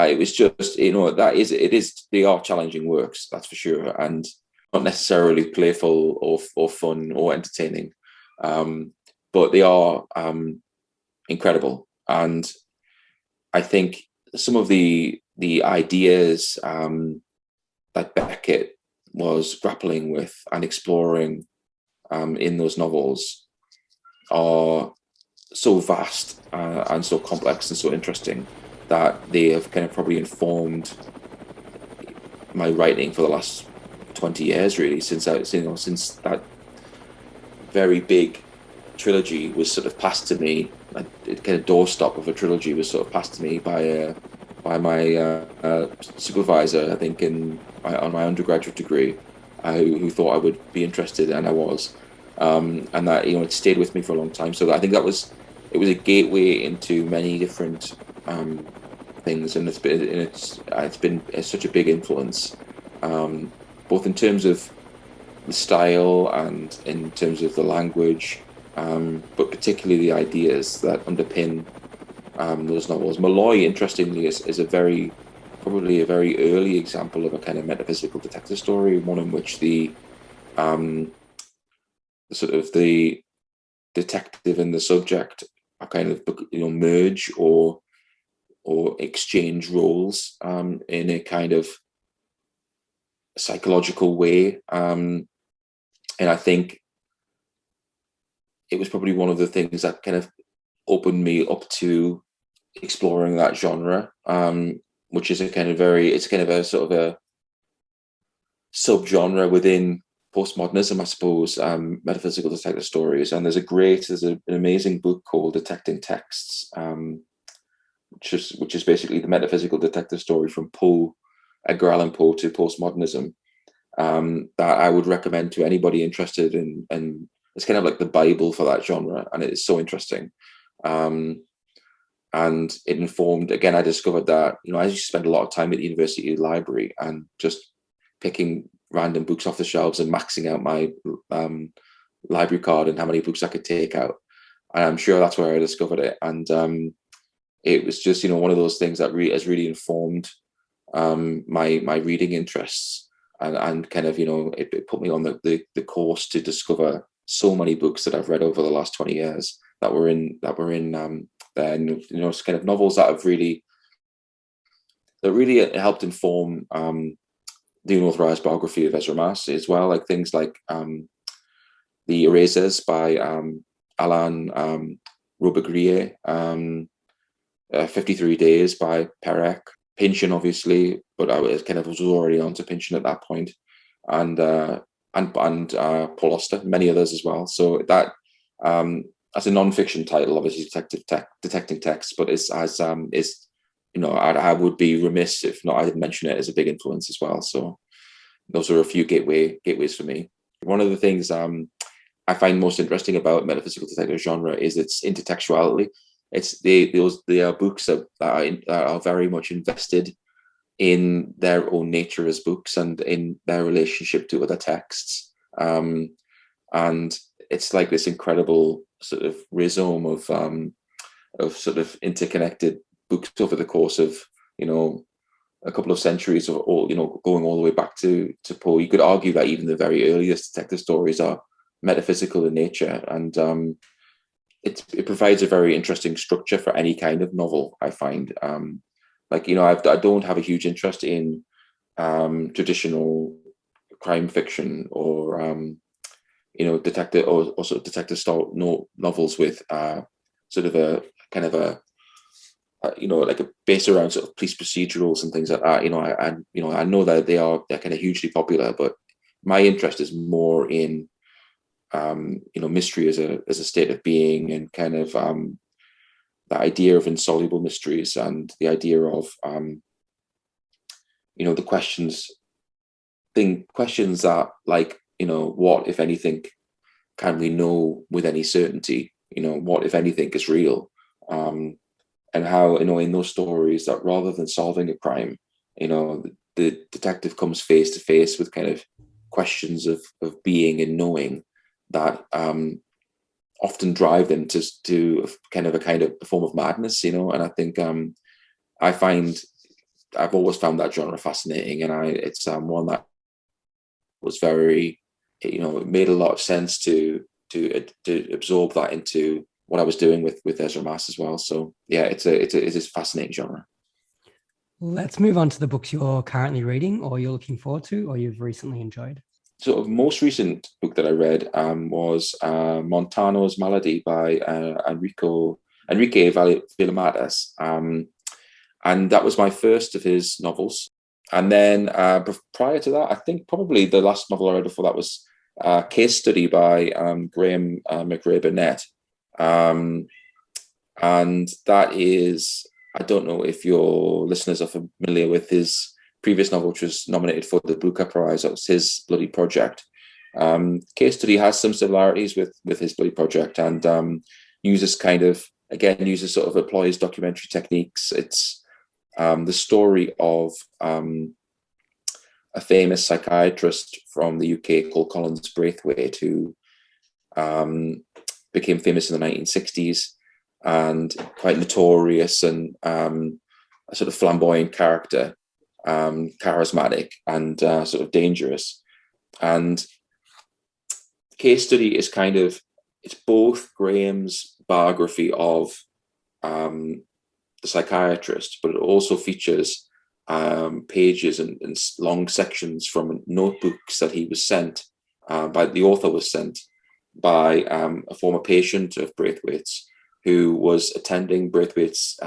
it was just, they are challenging works, that's for sure, and not necessarily playful or fun or entertaining, but they are incredible. And I think some of the ideas that Beckett was grappling with and exploring in those novels are so vast and so complex and so interesting that they have kind of probably informed my writing for the last 20 years, really, since that very big trilogy was sort of passed to me. A kind of doorstop of a trilogy was sort of passed to me by my supervisor, I think, on my undergraduate degree, who thought I would be interested, and I was, and that it stayed with me for a long time. So I think it was a gateway into many different things, and it's been such a big influence, both in terms of the style and in terms of the language, but particularly the ideas that underpin those novels. Molloy, interestingly, is probably a very early example of a kind of metaphysical detective story, one in which the sort of the detective and the subject are kind of merge or exchange roles in a kind of psychological way, and I think it was probably one of the things that kind of opened me up to exploring that genre, which is a kind of a sort of a subgenre within postmodernism, I suppose, metaphysical detective stories. And there's an amazing book called Detecting Texts, which is basically the metaphysical detective story from Edgar Allan Poe to postmodernism, that I would recommend to anybody interested in. And it's kind of like the Bible for that genre, and it is so interesting. And it informed, again, I discovered that, I used to spend a lot of time at the university library and just picking random books off the shelves and maxing out my library card and how many books I could take out. And I'm sure that's where I discovered it. And it was just, one of those things that has really informed my reading interests, and kind of, it put me on the course to discover so many books that I've read over the last 20 years that were in there, and, kind of novels that really helped inform the Unauthorised biography of Ezra Maas as well, like things like The Erasers by Alain Robbe-Grillet, 53 Days by Perec, Pinchon, obviously, but I was already on to Pinchon at that point, and Paul Auster, many others as well. So that as a non-fiction title, obviously detecting text, but I would be remiss if not I didn't mention it as a big influence as well. So those are a few gateways for me. One of the things I find most interesting about metaphysical detective genre is its intertextuality. They are books that are very much invested in their own nature as books and in their relationship to other texts. And it's like this incredible sort of rhizome of sort of interconnected books over the course of, a couple of centuries, of all, going all the way back to Poe. You could argue that even the very earliest detective stories are metaphysical in nature, and it provides a very interesting structure for any kind of novel, I find. I don't have a huge interest in traditional crime fiction or detective or sort of detective style novels with sort of a kind of a like a base around sort of police procedurals and things like that. I know that they're kind of hugely popular, but my interest is more in mystery as a state of being, and kind of the idea of insoluble mysteries, and the idea of the questions that, like, what, if anything, can we know with any certainty? What, if anything, is real? And how, in those stories, that rather than solving a crime, the detective comes face to face with kind of questions of being and knowing that often drive them to kind of a form of madness, and I think I've always found that genre fascinating, and it's one that was very, it made a lot of sense to absorb that into what I was doing with Ezra Maas as well. So yeah, it is a fascinating genre. Let's move on to the books you're currently reading, or you're looking forward to, or you've recently enjoyed. Sort of most recent book that I read was Montano's Malady by Enrique Vila-Matas, and that was my first of his novels. And then prior to that, I think probably the last novel I read before that was Case Study by Graeme Macrae Burnet. And that is, I don't know if your listeners are familiar with his previous novel, which was nominated for the Booker Prize. That was his Bloody Project. Case Study has some similarities with his Bloody Project, and uses sort of employs documentary techniques. It's the story of a famous psychiatrist from the UK called Collins Braithwaite, who became famous in the 1960s and quite notorious, and a sort of flamboyant character, charismatic and sort of dangerous. And Case Study is it's both Graeme's biography of the psychiatrist, but it also features pages and long sections from notebooks that he was sent the author was sent by a former patient of Braithwaite's, who was attending Braithwaite's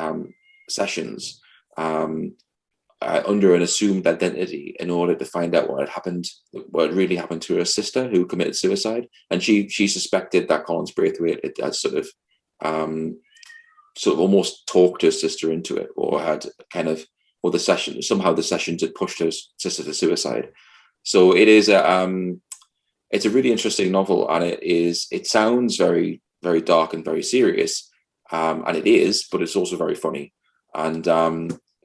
sessions under an assumed identity in order to find out what had really happened to her sister, who committed suicide. And she suspected that Collins Braithwaite had sort of almost talked her sister into it, or had or the sessions had pushed her sister to suicide. So it is it's a really interesting novel, and it sounds very, very dark and very serious, and it is, but it's also very funny, and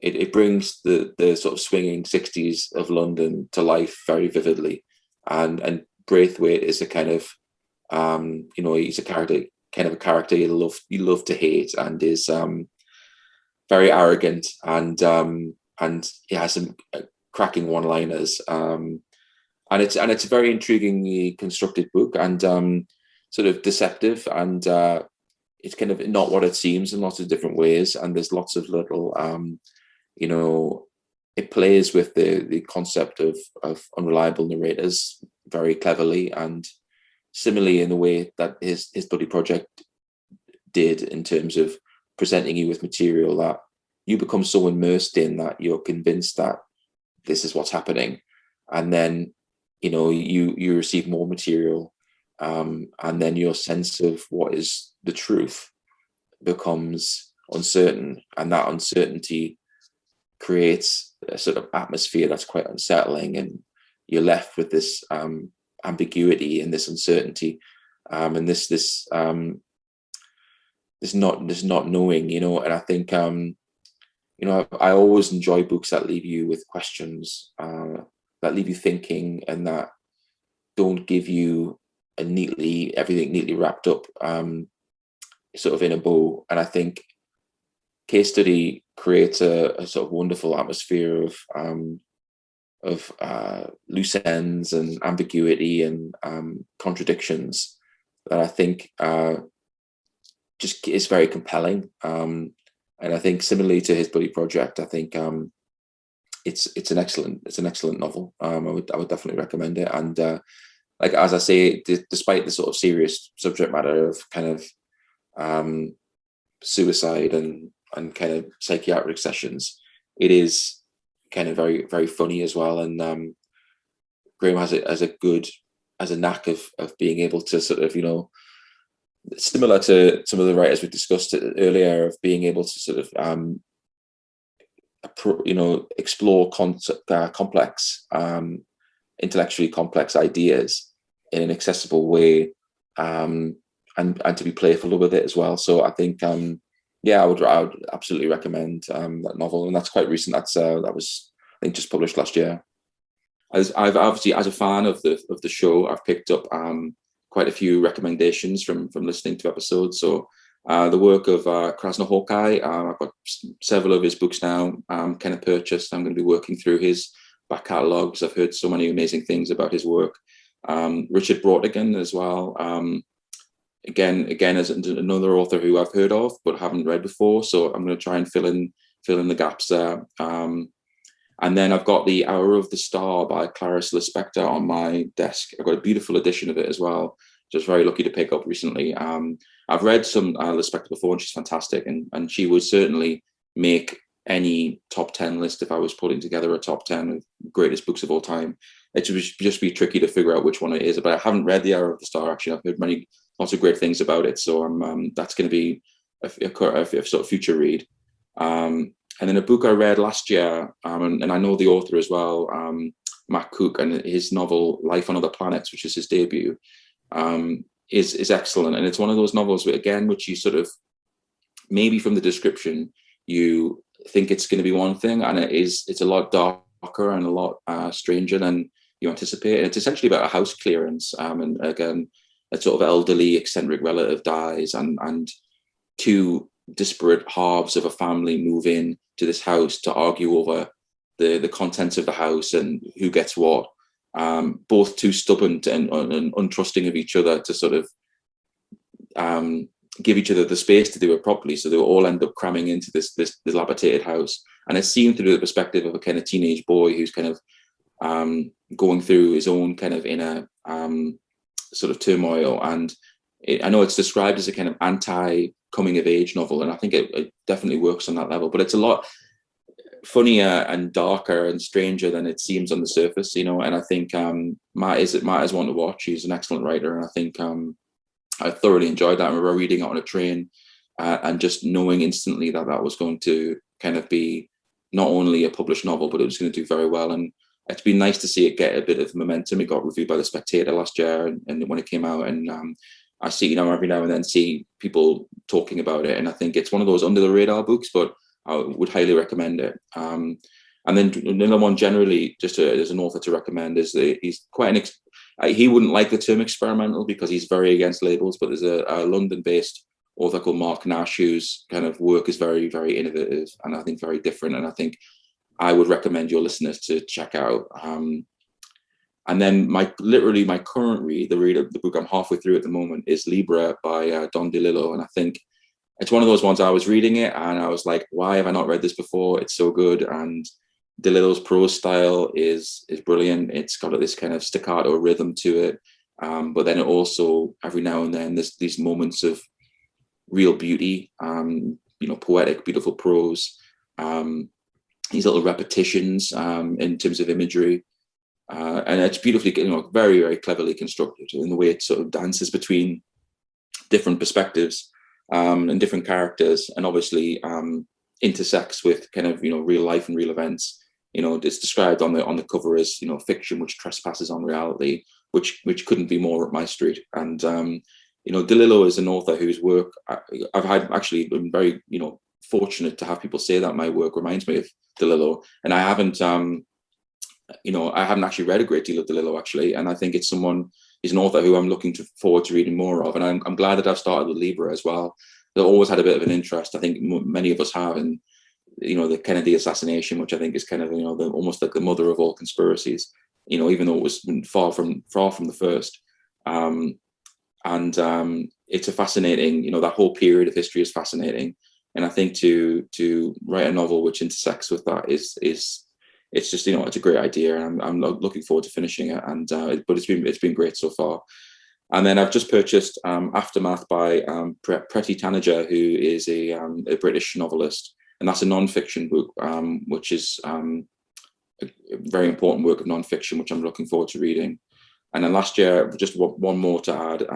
it brings the sort of swinging 60s of London to life very vividly, and Braithwaite is a kind of he's a character you love to hate, and is very arrogant, and he has some cracking one-liners. And it's a very intriguingly constructed book, and sort of deceptive, and it's kind of not what it seems in lots of different ways. And there's lots of little, it plays with the concept of unreliable narrators very cleverly, and similarly in the way that his Bloody Project did, in terms of presenting you with material that you become so immersed in that you're convinced that this is what's happening, and then you receive more material, and then your sense of what is the truth becomes uncertain, and that uncertainty creates a sort of atmosphere that's quite unsettling, and you're left with this ambiguity and this uncertainty, and this not knowing, and I think I always enjoy books that leave you with questions, that leave you thinking, and that don't give you everything neatly wrapped up, sort of in a bow. And I think Case Study creates a sort of wonderful atmosphere of loose ends and ambiguity and contradictions that I think just is very compelling. And I think similarly to his Bloody Project, I think it's an excellent novel. I would definitely recommend it. And like, as I say, despite the sort of serious subject matter of kind of suicide and kind of psychiatric sessions, it is kind of very, very funny as well. And Graeme has a knack of being able to sort of, similar to some of the writers we discussed earlier, of being able to sort of explore complex, intellectually complex ideas in an accessible way, and to be playful with it as well. So I think I would absolutely recommend that novel, and that's quite recent. That was, I think, just published last year. I've obviously, as a fan of the show, I've picked up quite a few recommendations from listening to episodes. So the work of Krasner Hawkeye, I've got several of his books now kind of purchased. I'm going to be working through his back catalogues. I've heard so many amazing things about his work. Richard Brautigan as well. Again, as another author who I've heard of but haven't read before. So I'm going to try and fill in the gaps there. And then I've got The Hour of the Star by Clarice Lispector on my desk. I've got a beautiful edition of it as well. Just very lucky to pick up recently. I've read some Lispector before, and she's fantastic. And she would certainly make any top 10 list if I was putting together a top 10 of greatest books of all time. It would just be tricky to figure out which one it is. But I haven't read The Hour of the Star, actually. I've heard lots of great things about it. So that's going to be a sort of future read. And then a book I read last year, and I know the author as well, Matt Cook, and his novel Life on Other Planets, which is his debut, is excellent. And it's one of those novels which you sort of, maybe from the description, you think it's going to be one thing, and it's a lot darker and a lot stranger than you anticipate. And it's essentially about a house clearance, and again, a sort of elderly, eccentric relative dies, and two disparate halves of a family move in to this house to argue over the contents of the house and who gets what. Both too stubborn and untrusting of each other to sort of give each other the space to do it properly. So they all end up cramming into this dilapidated house, and it's seen through the perspective of a kind of teenage boy who's kind of going through his own kind of inner sort of turmoil. And I know it's described as a kind of anti-coming of age novel, and I think it definitely works on that level, but it's a lot funnier and darker and stranger than it seems on the surface, and I think Matt is one to watch. He's an excellent writer, and I think I thoroughly enjoyed that. I remember reading it on a train and just knowing instantly that was going to kind of be not only a published novel, but it was going to do very well. And it's been nice to see it get a bit of momentum. It got reviewed by The Spectator last year, and when it came out, and I see, every now and then see people talking about it, and I think it's one of those under the radar books, but I would highly recommend it. And then another one generally, just as an author to recommend, is he's quite he wouldn't like the term experimental because he's very against labels, but there's a London-based author called Mark Nash, whose kind of work is very, very innovative and I think very different. And I think I would recommend your listeners to check out. And then my current read, the book I'm halfway through at the moment, is Libra by Don DeLillo. And I think it's one of those ones I was reading it and I was like, why have I not read this before? It's so good. And DeLillo's prose style is brilliant. It's got this kind of staccato rhythm to it. But then it also, every now and then, there's these moments of real beauty, poetic, beautiful prose, these little repetitions in terms of imagery. And it's beautifully, very, very cleverly constructed in the way it sort of dances between different perspectives and different characters, and obviously intersects with kind of, real life and real events. It's described on the cover as, fiction which trespasses on reality, which couldn't be more up my street. And, DeLillo is an author whose work I've actually been very, fortunate to have people say that my work reminds me of DeLillo. And I haven't actually read a great deal of DeLillo, actually. And I think he's an author who I'm looking forward to reading more of. And I'm glad that I've started with Libra as well. I've always had a bit of an interest. I think many of us have in, the Kennedy assassination, which I think is kind of, almost like the mother of all conspiracies, even though it was far from the first. It's a fascinating, that whole period of history is fascinating. And I think to write a novel which intersects with that is it's just, it's a great idea, and I'm looking forward to finishing it. And but it's been great so far. And then I've just purchased Aftermath by Preti Tanaja, who is a British novelist, and that's a non-fiction book, which is a very important work of non-fiction, which I'm looking forward to reading. And then last year, just one more to add,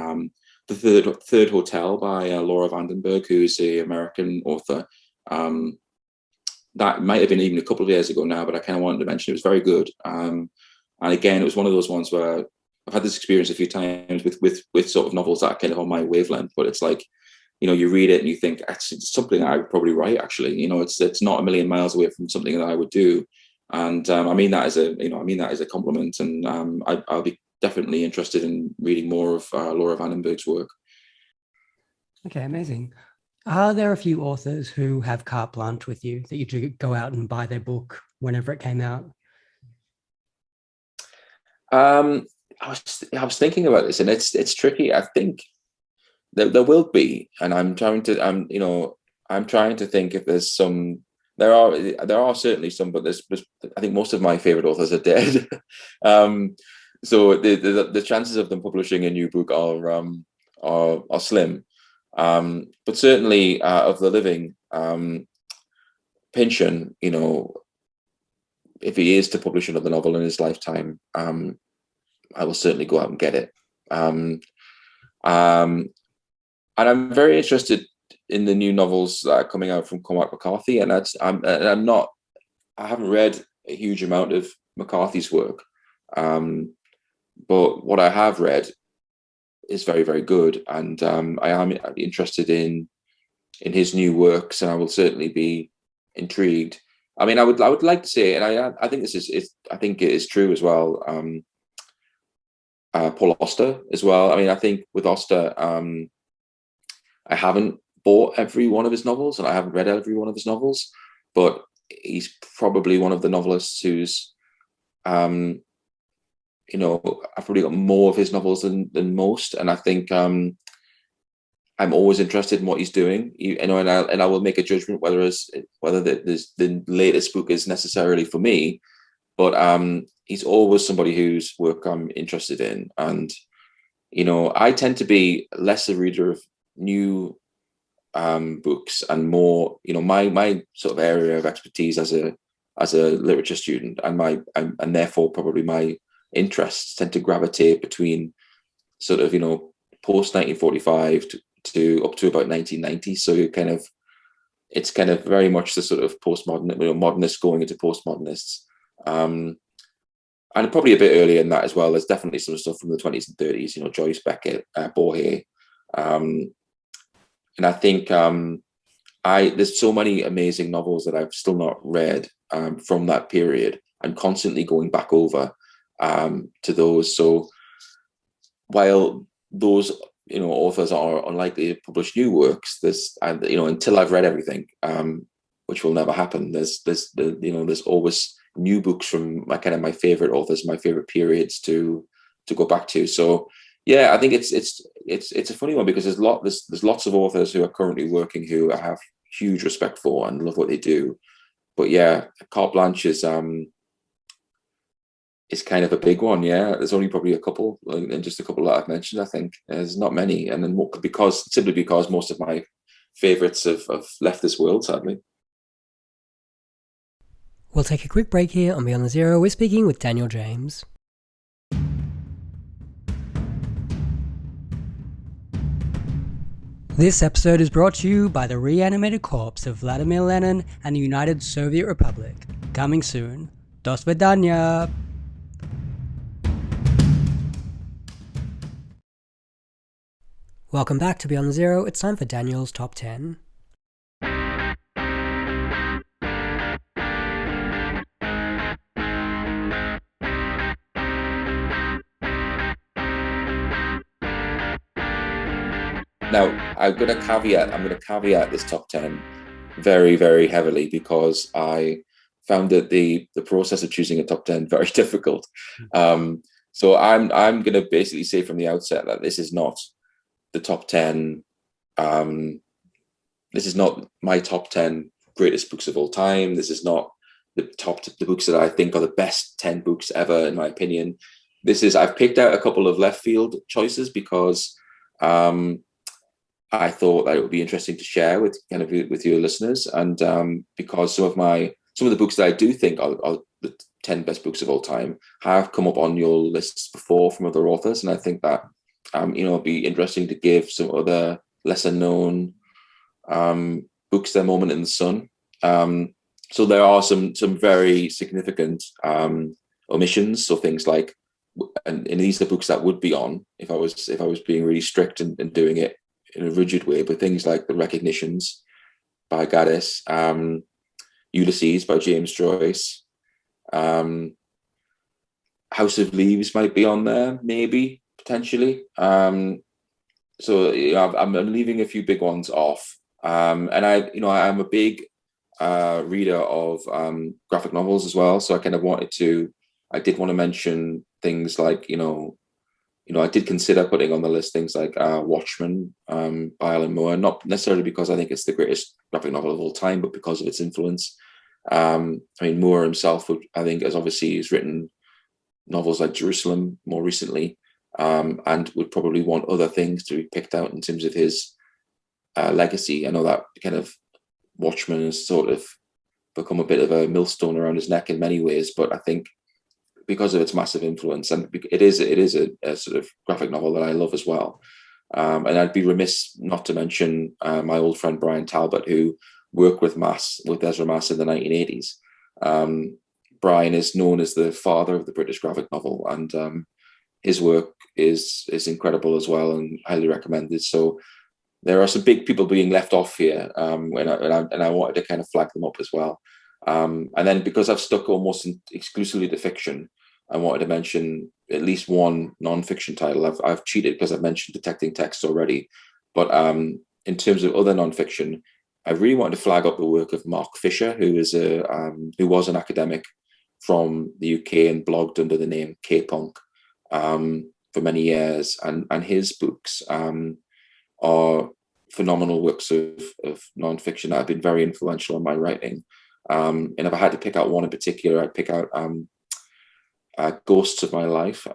the Third Hotel by Laura Vandenberg, who is an American author. That might have been even a couple of years ago now, but I kind of wanted to mention it was very good. And again, it was one of those ones where I've had this experience a few times with sort of novels that are kind of on my wavelength, but it's like, you read it and you think it's something I would probably write. Actually, it's not a million miles away from something that I would do. And I mean that as a compliment. And I'll be definitely interested in reading more of Laura Vandenberg's work. Okay, amazing. Are there a few authors who have carte blanche with you that you do go out and buy their book whenever it came out? I was thinking about this, and it's tricky. I think there will be, and I'm trying to think if there's some. There are certainly some, but I think most of my favorite authors are dead. So the chances of them publishing a new book are slim. But certainly of the living, Pinchon, if he is to publish another novel in his lifetime, I will certainly go out and get it. And I'm very interested in the new novels that are coming out from Cormac McCarthy, and I haven't read a huge amount of McCarthy's work, but what I have read is very, very good, and I am interested in his new works, and I will certainly be intrigued. I mean, I would like to say, and I think I think it is true as well. Paul Auster as well. I mean, I think with Auster, I haven't bought every one of his novels, and I haven't read every one of his novels, but he's probably one of the novelists who's, I've probably got more of his novels than most, and I think I'm always interested in what he's doing. And I will make a judgment whether the latest book is necessarily for me, but he's always somebody whose work I'm interested in, and I tend to be less a reader of new books and more, my sort of area of expertise as a literature student, and therefore probably my interests tend to gravitate between sort of post 1945 to up to about 1990. So it's kind of very much the sort of postmodern, modernists going into postmodernists, and probably a bit earlier than that as well. There's definitely some stuff from the 20s and 30s, Joyce, Beckett, Borges, and I think there's so many amazing novels that I've still not read from that period. I'm constantly going back over to those. So while those authors are unlikely to publish new works. Until I've read everything, which will never happen. There's always new books from my favorite authors, my favorite periods to go back to. So yeah, I think it's a funny one because there's lots of authors who are currently working who I have huge respect for and love what they do. But yeah, carte blanche is kind of a big one. Yeah, there's only probably a couple, and just a couple that I've mentioned. I think there's not many, and then simply because most of my favorites have left this world, sadly. We'll take a quick break here on Beyond the Zero. We're speaking with Daniel James. This episode is brought to you by the reanimated corpse of Vladimir Lenin and the United Soviet Republic. Coming soon. Do svidaniya! Welcome back to Beyond the Zero. It's time for Daniel's Top 10. Now, I'm going to caveat this top 10 very, very heavily because I found that the process of choosing a top 10 very difficult. So I'm going to basically say from the outset that this is not the top 10. This is not my top 10 greatest books of all time. This is not the books that I think are the best 10 books ever, in my opinion. I've picked out a couple of left field choices because I thought that it would be interesting to share with your listeners, and because some of the books that I do think are the 10 best books of all time have come up on your lists before from other authors, and I think that it'd be interesting to give some other lesser known books their moment in the sun. So there are some very significant omissions, so things like, and these are books that would be on if I was being really strict and doing it in a rigid way, but things like The Recognitions by Gaddis, Ulysses by James Joyce, House of Leaves might be on there, maybe, potentially. So I'm leaving a few big ones off. And I'm a big reader of graphic novels as well. So I did want to mention things like, I did consider putting on the list things like Watchmen by Alan Moore, not necessarily because I think it's the greatest graphic novel of all time, but because of its influence. Moore himself, has written novels like Jerusalem more recently, and would probably want other things to be picked out in terms of his legacy. I know that kind of Watchmen has sort of become a bit of a millstone around his neck in many ways, but I think because of its massive influence, and it is a sort of graphic novel that I love as well. And I'd be remiss not to mention my old friend Brian Talbot, who worked with Ezra Maas in the 1980s. Brian is known as the father of the British graphic novel, and his work is incredible as well and highly recommended. So there are some big people being left off here, and I wanted to kind of flag them up as well. And then because I've stuck almost exclusively to fiction, I wanted to mention at least one non-fiction title. I've cheated because I've mentioned Detecting Text already, but in terms of other non-fiction, I really wanted to flag up the work of Mark Fisher, who was an academic from the UK and blogged under the name K-Punk for many years, and his books are phenomenal works of non-fiction that have been very influential on my writing. And if I had to pick out one in particular, I'd pick out Ghosts of My Life,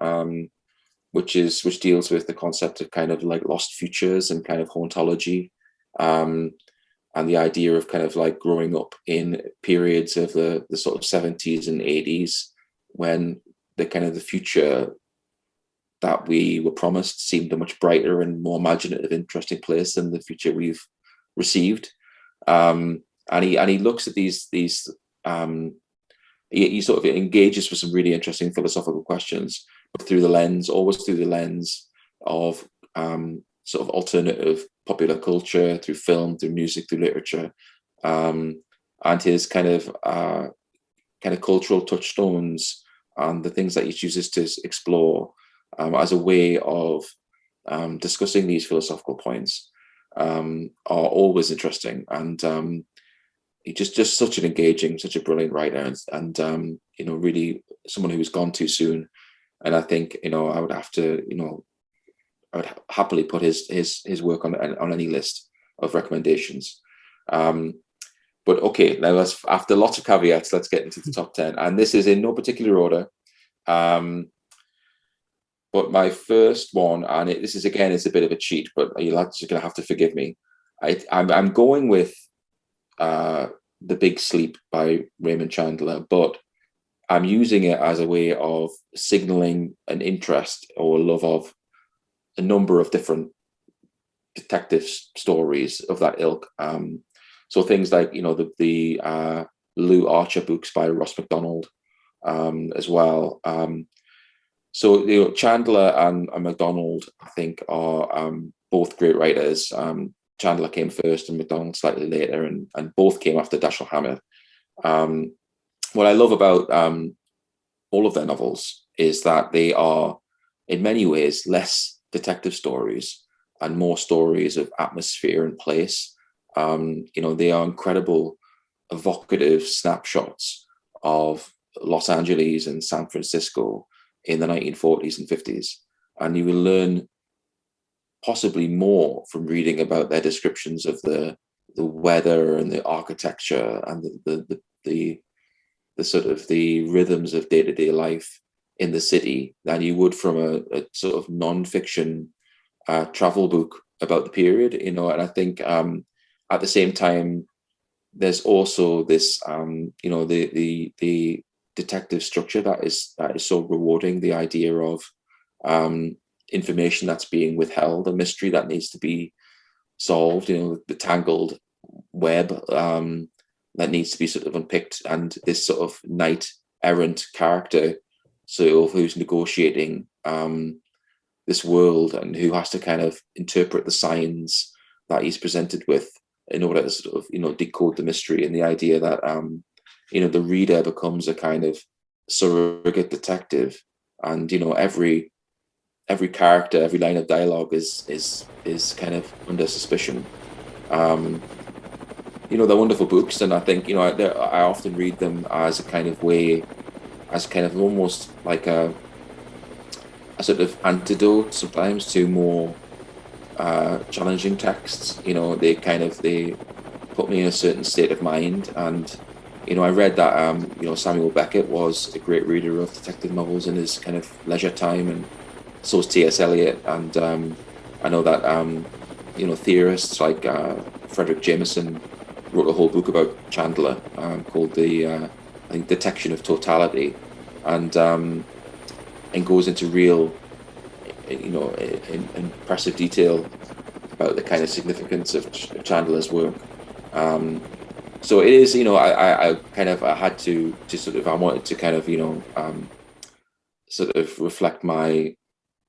which deals with the concept of kind of like lost futures and kind of hauntology, and the idea of kind of like growing up in periods of the sort of 70s and 80s when the future that we were promised seemed a much brighter and more imaginative, interesting place than the future we've received. And he looks at these he sort of engages with some really interesting philosophical questions, but always through the lens of sort of alternative popular culture, through film, through music, through literature, and his kind of cultural touchstones and the things that he chooses to explore as a way of discussing these philosophical points are always interesting, and he's just such an engaging, such a brilliant writer, and really someone who was gone too soon. And I think I would have to I would happily put his work on any list of recommendations. But okay, now after lots of caveats, let's get into the top 10. And this is in no particular order. But my first one, and this is again, it's a bit of a cheat, but you're just going to have to forgive me. I'm going with The Big Sleep by Raymond Chandler, but I'm using it as a way of signaling an interest or love of a number of different detective stories of that ilk. So things like, the Lou Archer books by Ross MacDonald as well. So Chandler and MacDonald, I think, are both great writers. Chandler came first and MacDonald slightly later, and both came after Dashiell Hammett. What I love about all of their novels is that they are, in many ways, less detective stories and more stories of atmosphere and place. They are incredible, evocative snapshots of Los Angeles and San Francisco in the 1940s and 50s. And you will learn possibly more from reading about their descriptions of the weather and the architecture and the sort of the rhythms of day-to-day life in the city than you would from a sort of non-fiction travel book about the period, and I think at the same time, there's also this, the detective structure that is so rewarding. The idea of information that's being withheld, a mystery that needs to be solved, the tangled web that needs to be sort of unpicked, and this sort of knight errant character, so who's negotiating this world and who has to kind of interpret the signs that he's presented with in order to sort of decode the mystery, and the idea that the reader becomes a kind of surrogate detective, and every character, every line of dialogue is kind of under suspicion. They're wonderful books, and I think I often read them as a kind of way, as kind of almost like a sort of antidote sometimes to more challenging texts. They put me in a certain state of mind, and I read that Samuel Beckett was a great reader of detective novels in his kind of leisure time, and so is T.S. Eliot, and I know that theorists like Frederick Jameson wrote a whole book about Chandler called the I think Detection of Totality, and goes into real in impressive detail about the kind of significance of Chandler's work. So it is, I had to sort of, I wanted to kind of, sort of reflect my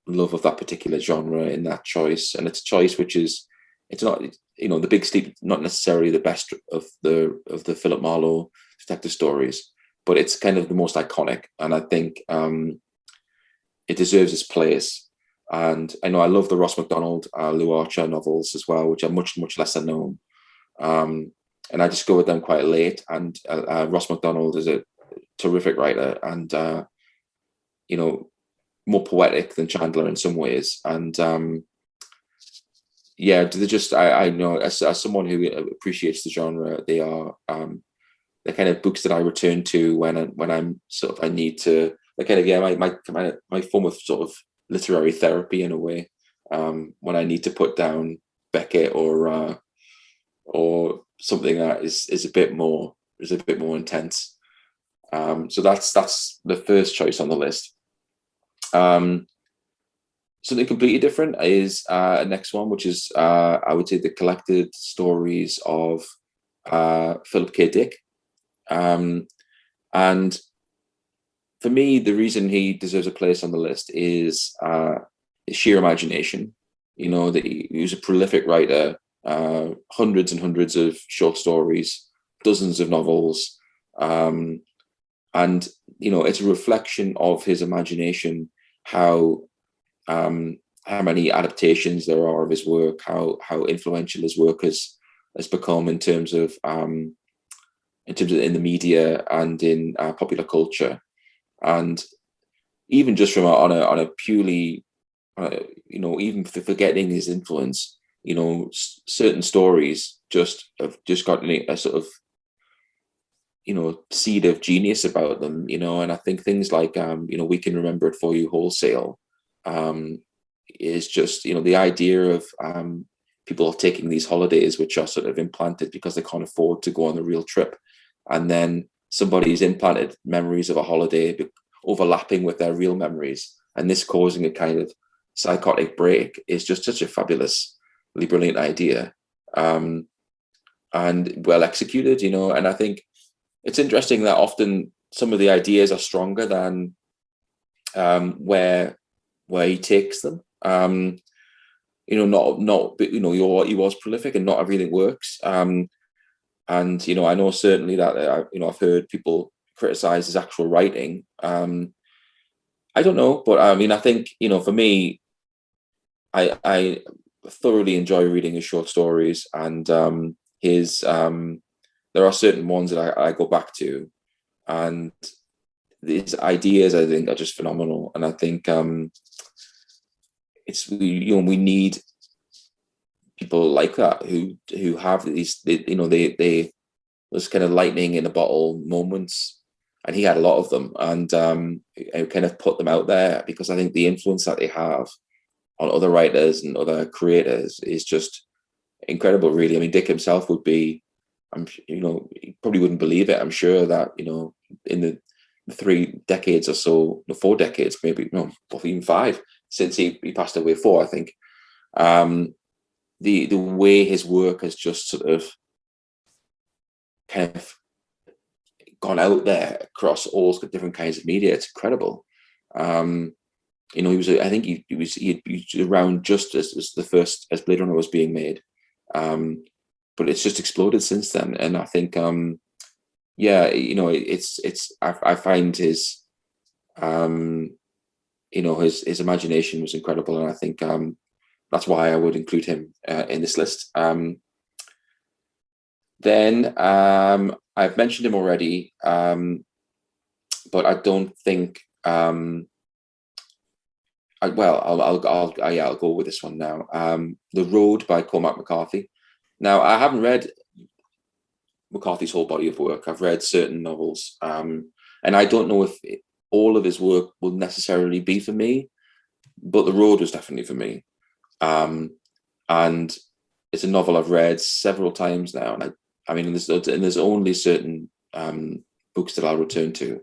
love of that particular genre in that choice. And it's a choice which is, it's not, The Big Sleep, not necessarily the best of the Philip Marlowe detective stories, but it's kind of the most iconic. And I think it deserves its place. And I know I love the Ross MacDonald, Lou Archer novels as well, which are much, much lesser known. And I discovered them quite late. And Ross MacDonald is a terrific writer, and more poetic than Chandler in some ways. And I know as someone who appreciates the genre, they are the kind of books that I return to when I'm sort of, I need to, my form of sort of literary therapy in a way, when I need to put down Beckett or something that is a bit more intense. So that's the first choice on the list. Something completely different is next one, which is I would say the collected stories of Philip K. Dick, and for me, the reason he deserves a place on the list is his sheer imagination. That he was a prolific writer, hundreds and hundreds of short stories, dozens of novels, and it's a reflection of his imagination how how many adaptations there are of his work, how influential his work has become in terms of in the media and in popular culture, and even just from on a purely even forgetting his influence, certain stories just have just got a sort of seed of genius about them, and I think things like We Can Remember It For You Wholesale is just the idea of people taking these holidays which are sort of implanted because they can't afford to go on the real trip, and then somebody's implanted memories of a holiday overlapping with their real memories, and this causing a kind of psychotic break is just such a fabulously brilliant idea, and well executed, and I think it's interesting that often some of the ideas are stronger than where he takes them. He was prolific and not everything works. And I know certainly that I've heard people criticize his actual writing. I don't know, but I think for me, I thoroughly enjoy reading his short stories, and his there are certain ones that I go back to, and these ideas I think are just phenomenal, and I think we need people like that who have these they those kind of lightning in a bottle moments, and he had a lot of them, and kind of put them out there, because I think the influence that they have on other writers and other creators is just incredible, really. I mean, Dick himself would be, he probably wouldn't believe it, I'm sure, that in the 3 decades or so, 4 decades maybe, no, even 5 since he passed away, 4 I think, the way his work has just sort of kind of gone out there across all different kinds of media, it's incredible. He was around just as Blade Runner was being made, but it's just exploded since then, and I think I find his his imagination was incredible, and I think that's why I would include him in this list. Then I've mentioned him already, but I don't think I'll go with this one now. The Road by Cormac McCarthy. Now, I haven't read McCarthy's whole body of work. I've read certain novels, and I don't know if all of his work will necessarily be for me, but The Road was definitely for me. And it's a novel I've read several times now, and there's only certain books that I'll return to.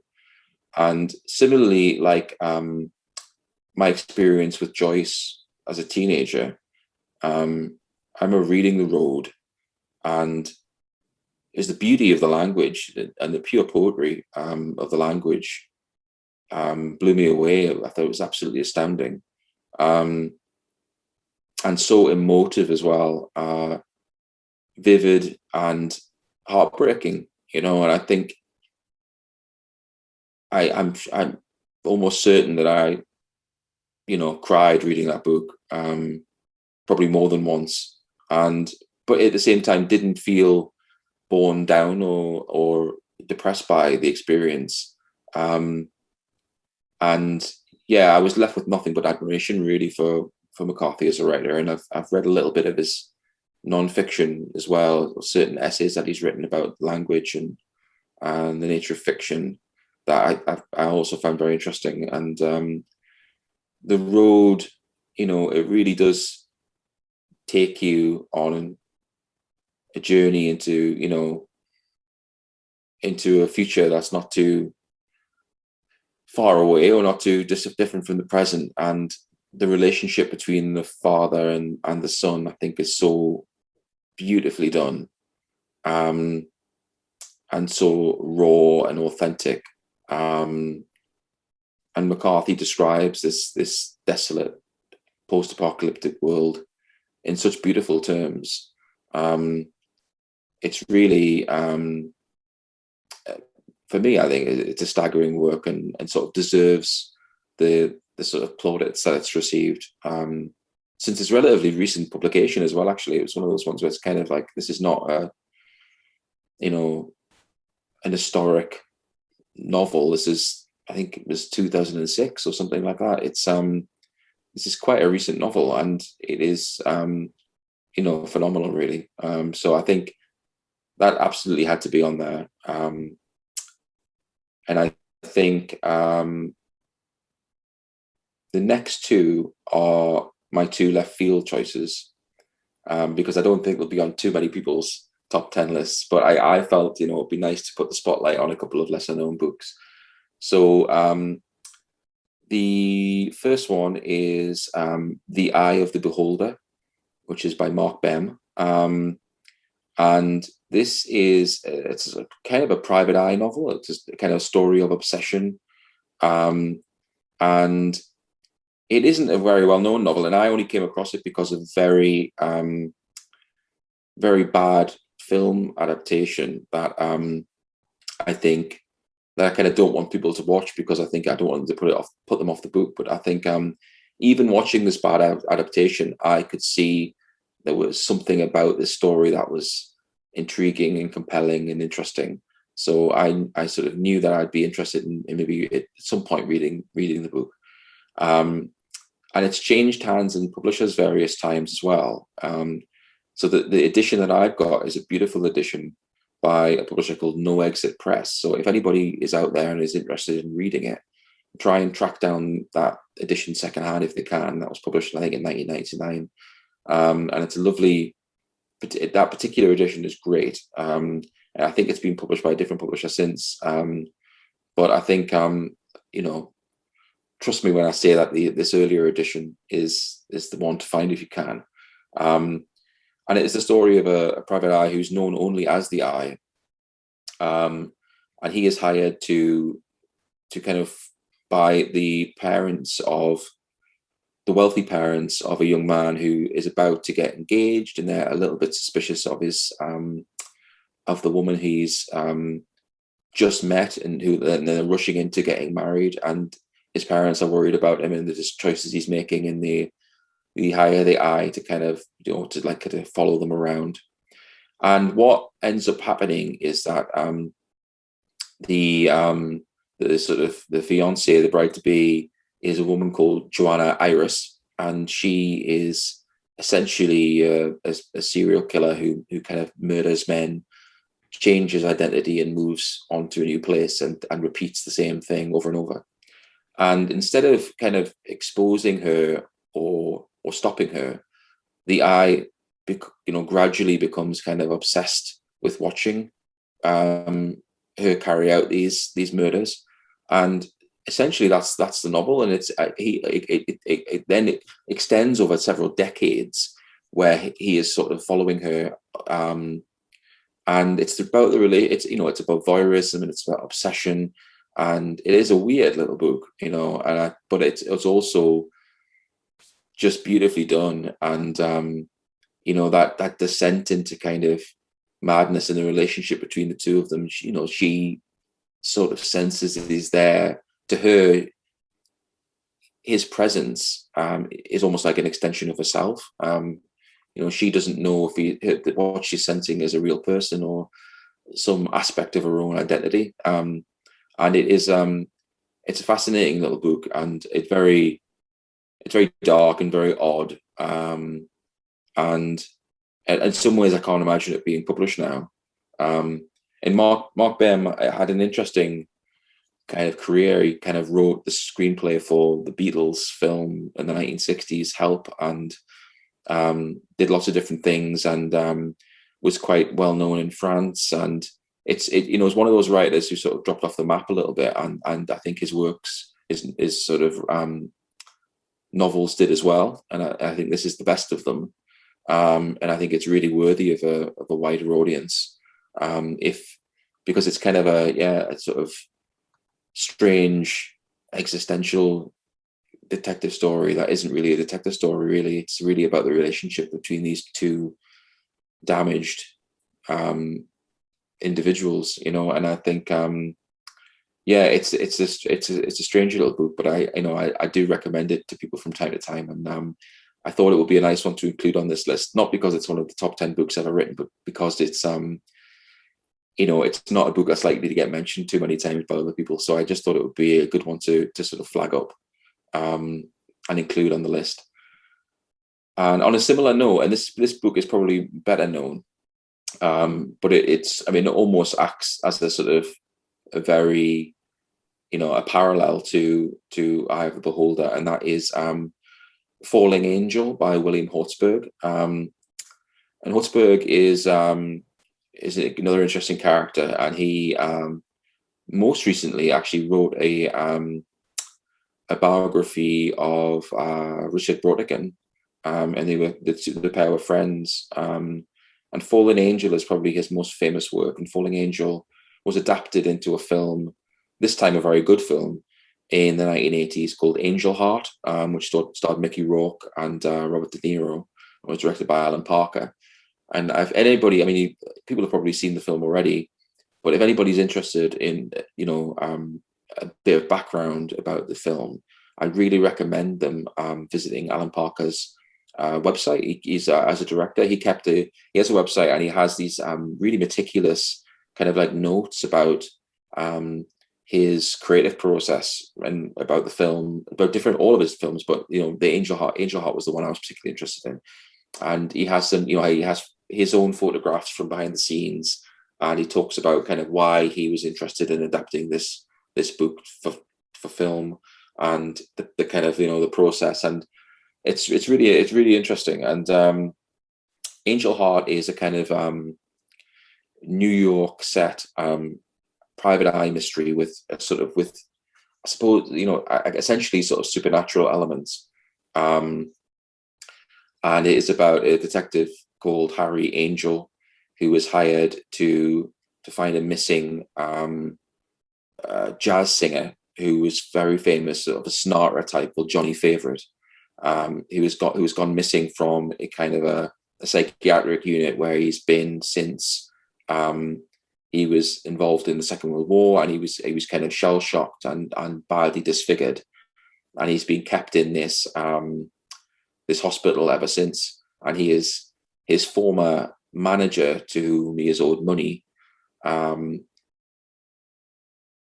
And similarly, like my experience with Joyce as a teenager, I remember reading The Road, and it's the beauty of the language and the pure poetry of the language blew me away. I thought it was absolutely astounding, and so emotive as well, vivid and heartbreaking. And I think I'm almost certain that I cried reading that book, probably more than once, but at the same time didn't feel borne down or depressed by the experience. And I was left with nothing but admiration, really, for McCarthy as a writer. And I've read a little bit of his non-fiction as well, certain essays that he's written about language and the nature of fiction that I also found very interesting. And The Road, it really does take you on a journey into a future that's not too far away or not too different from the present. And the relationship between the father and the son, I think, is so beautifully done, and so raw and authentic. And McCarthy describes this desolate post-apocalyptic world in such beautiful terms. It's really, for me, I think it's a staggering work, and sort of deserves the sort of plaudits that it's received. since it's relatively recent publication as well, actually, it was one of those ones where it's kind of like, this is not a, an historic novel. This is, I think it was 2006 or something like that. This is quite a recent novel, and it is, phenomenal, really. So I think that absolutely had to be on there. And I think the next two are my two left field choices, because I don't think they'll be on too many people's top 10 lists. But I felt, it'd be nice to put the spotlight on a couple of lesser known books. So the first one is The Eye of the Beholder, which is by Mark Bem. And this is, it's a kind of a private eye novel. It's just a kind of story of obsession. And it isn't a very well-known novel. And I only came across it because of very, very bad film adaptation that I think that I kind of don't want people to watch, because I think I don't want them to put them off the book. But I think even watching this bad adaptation, I could see there was something about this story that was intriguing and compelling and interesting. So I sort of knew that I'd be interested in maybe at some point reading the book. And it's changed hands and publishers various times as well. So the edition that I've got is a beautiful edition by a publisher called No Exit Press. So if anybody is out there and is interested in reading it, try and track down that edition secondhand if they can. That was published, I think, in 1999. And it's a lovely, that particular edition is great. And I think it's been published by a different publisher since. But I think, trust me when I say that this earlier edition is the one to find if you can. And it is the story of a private eye who's known only as the Eye. And he is hired to kind of by the wealthy parents of a young man who is about to get engaged, and they're a little bit suspicious of his of the woman he's just met, and they're rushing into getting married, and his parents are worried about him and the choices he's making, and they hire the Eye to kind of to follow them around. And what ends up happening is that the fiancée, the bride to be, is a woman called Joanna Iris, and she is essentially a serial killer who kind of murders men, changes identity, and moves on to a new place and repeats the same thing over and over. And instead of kind of exposing her or stopping her, the Eye, gradually becomes kind of obsessed with watching her carry out these murders. And essentially that's the novel, and it then extends over several decades where he is sort of following her, and it's about it's about voyeurism, and it's about obsession, and it is a weird little book, but it's also just beautifully done, and that descent into kind of madness in the relationship between the two of them. She sort of senses it is there. To her, his presence is almost like an extension of herself. She doesn't know if what she's sensing is a real person or some aspect of her own identity. And it is it's a fascinating little book, and it's very dark and very odd. And in some ways, I can't imagine it being published now. And Mark Bem had an interesting kind of career. He kind of wrote the screenplay for the Beatles film in the 1960s, Help, and did lots of different things, and was quite well known in France. And it's one of those writers who sort of dropped off the map a little bit, and I think his works, is sort of novels did as well, and I think this is the best of them. And I think it's really worthy of a wider audience, because it's kind of a sort of strange existential detective story that isn't really a detective story, really. It's really about the relationship between these two damaged individuals, and I think it's a strange little book, but I do recommend it to people from time to time, and I thought it would be a nice one to include on this list, not because it's one of the top 10 books ever written, but because it's it's not a book that's likely to get mentioned too many times by other people. So I just thought it would be a good one to sort of flag up and include on the list. And on a similar note, and this book is probably better known, but it almost acts as a sort of a very, a parallel to Eye of the Beholder, and that is Falling Angel by William Hortzberg. And Hortzberg is another interesting character, and he most recently actually wrote a biography of Richard Brautigan, and they were the pair were friends. And Fallen Angel is probably his most famous work, and Falling Angel was adapted into a film, this time a very good film, in the 1980s called Angel Heart, which starred Mickey Rourke and Robert De Niro, and was directed by Alan Parker. And people have probably seen the film already, but if anybody's interested in, a bit of background about the film, I really recommend them visiting Alan Parker's website. He's as a director, he has a website, and he has these really meticulous kind of like notes about his creative process and about the film, about all of his films. But the Angel Heart was the one I was particularly interested in, and he has he has his own photographs from behind the scenes, and he talks about kind of why he was interested in adapting this book for film, and the kind of the process, and it's really interesting. And Angel Heart is a kind of New York set private eye mystery with I suppose essentially sort of supernatural elements, and it is about a detective called Harry Angel, who was hired to find a missing jazz singer who was very famous, sort of a snarter type called Johnny Favorite, who was gone missing from a kind of a psychiatric unit where he's been since he was involved in the Second World War, and he was kind of shell shocked and badly disfigured, and he's been kept in this this hospital ever since. And he is his former manager, to whom he has owed money,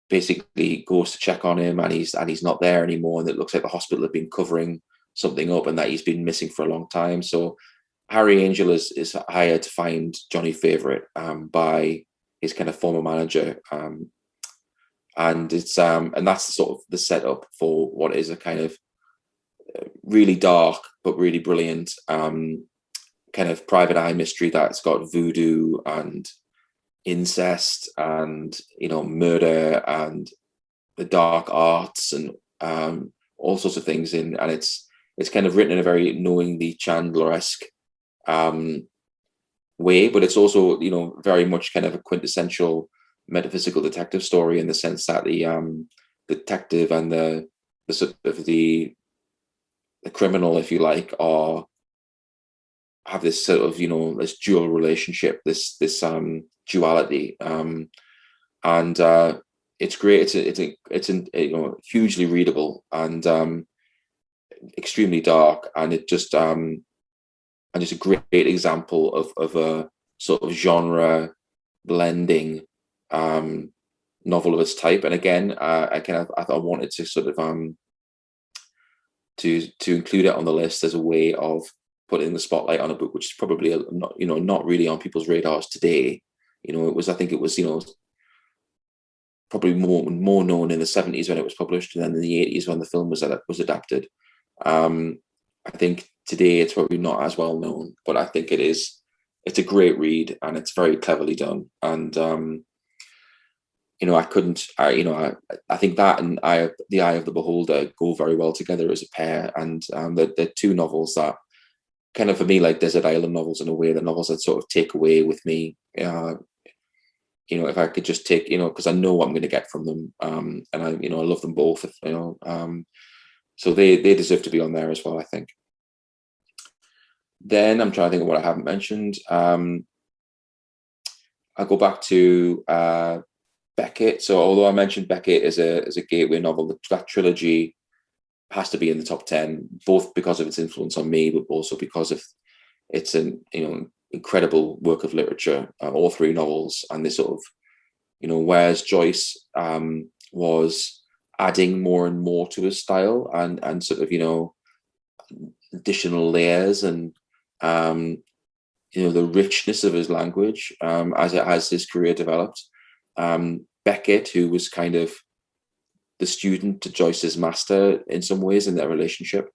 basically goes to check on him, and he's not there anymore, and it looks like the hospital have been covering something up and that he's been missing for a long time. So Harry Angel is hired to find Johnny Favorite by his kind of former manager, and it's and that's sort of the setup for what is a kind of really dark but really brilliant kind of private eye mystery that's got voodoo and incest and murder and the dark arts and all sorts of things in, and it's kind of written in a very knowingly Chandler-esque way, but it's also very much kind of a quintessential metaphysical detective story, in the sense that the detective and the sort of the criminal, if you like, have this sort of this dual relationship, this duality, and it's great. It's hugely readable and extremely dark, and it just and it's a great example of a sort of genre blending novel of its type. And again, I wanted to sort of to include it on the list as a way of putting the spotlight on a book which is probably not really on people's radars today. It was probably more known in the 70s when it was published, and then in the 80s when the film was adapted. I think today it's probably not as well known, but I think it's a great read, and it's very cleverly done. And I think that and The Eye of the Beholder go very well together as a pair, and they're two novels that kind of, for me, like desert island novels in a way, the novels that sort of take away with me. If I could just take, because I know what I'm going to get from them, and I love them both. So they deserve to be on there as well, I think. Then I'm trying to think of what I haven't mentioned. I'll go back to Beckett. So although I mentioned Beckett as a gateway novel, that trilogy has to be in the top 10, both because of its influence on me, but also because of it's an incredible work of literature, all three novels, and this sort of whereas Joyce was adding more and more to his style and sort of additional layers and the richness of his language as his career developed. Beckett, who was kind of the student to Joyce's master in some ways in their relationship,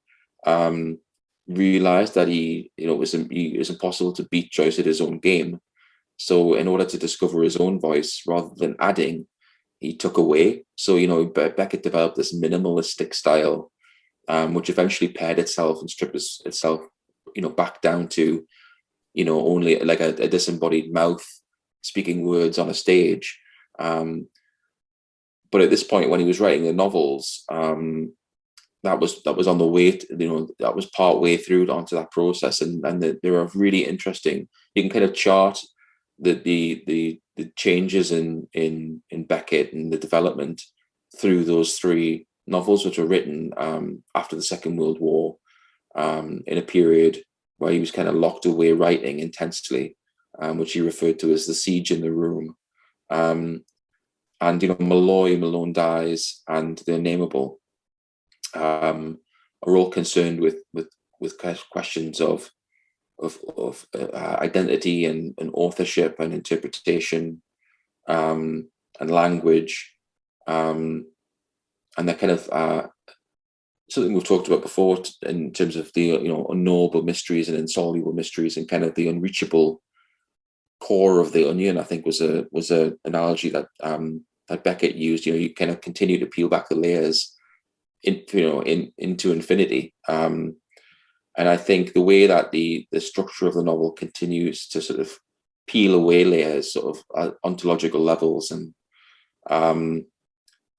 realized that it was impossible to beat Joyce at his own game. So in order to discover his own voice rather than adding, he took away. So Beckett developed this minimalistic style, which eventually paired itself and stripped itself back down to only like a disembodied mouth speaking words on a stage. But at this point, when he was writing the novels, that was on the way that was part way through onto that process, and they were really interesting. You can kind of chart the changes in Beckett and the development through those three novels, which were written after the Second World War, in a period where he was kind of locked away writing intensely, which he referred to as the siege in the room. And Malone dies, and the Unnamable are all concerned with questions of identity and authorship and interpretation, and language, and that kind of something we've talked about before in terms of the unknowable mysteries and insoluble mysteries, and kind of the unreachable core of the onion. I think was a analogy that Beckett used. You kind of continue to peel back the layers into infinity. And I think the way that the structure of the novel continues to sort of peel away layers, sort of ontological levels, and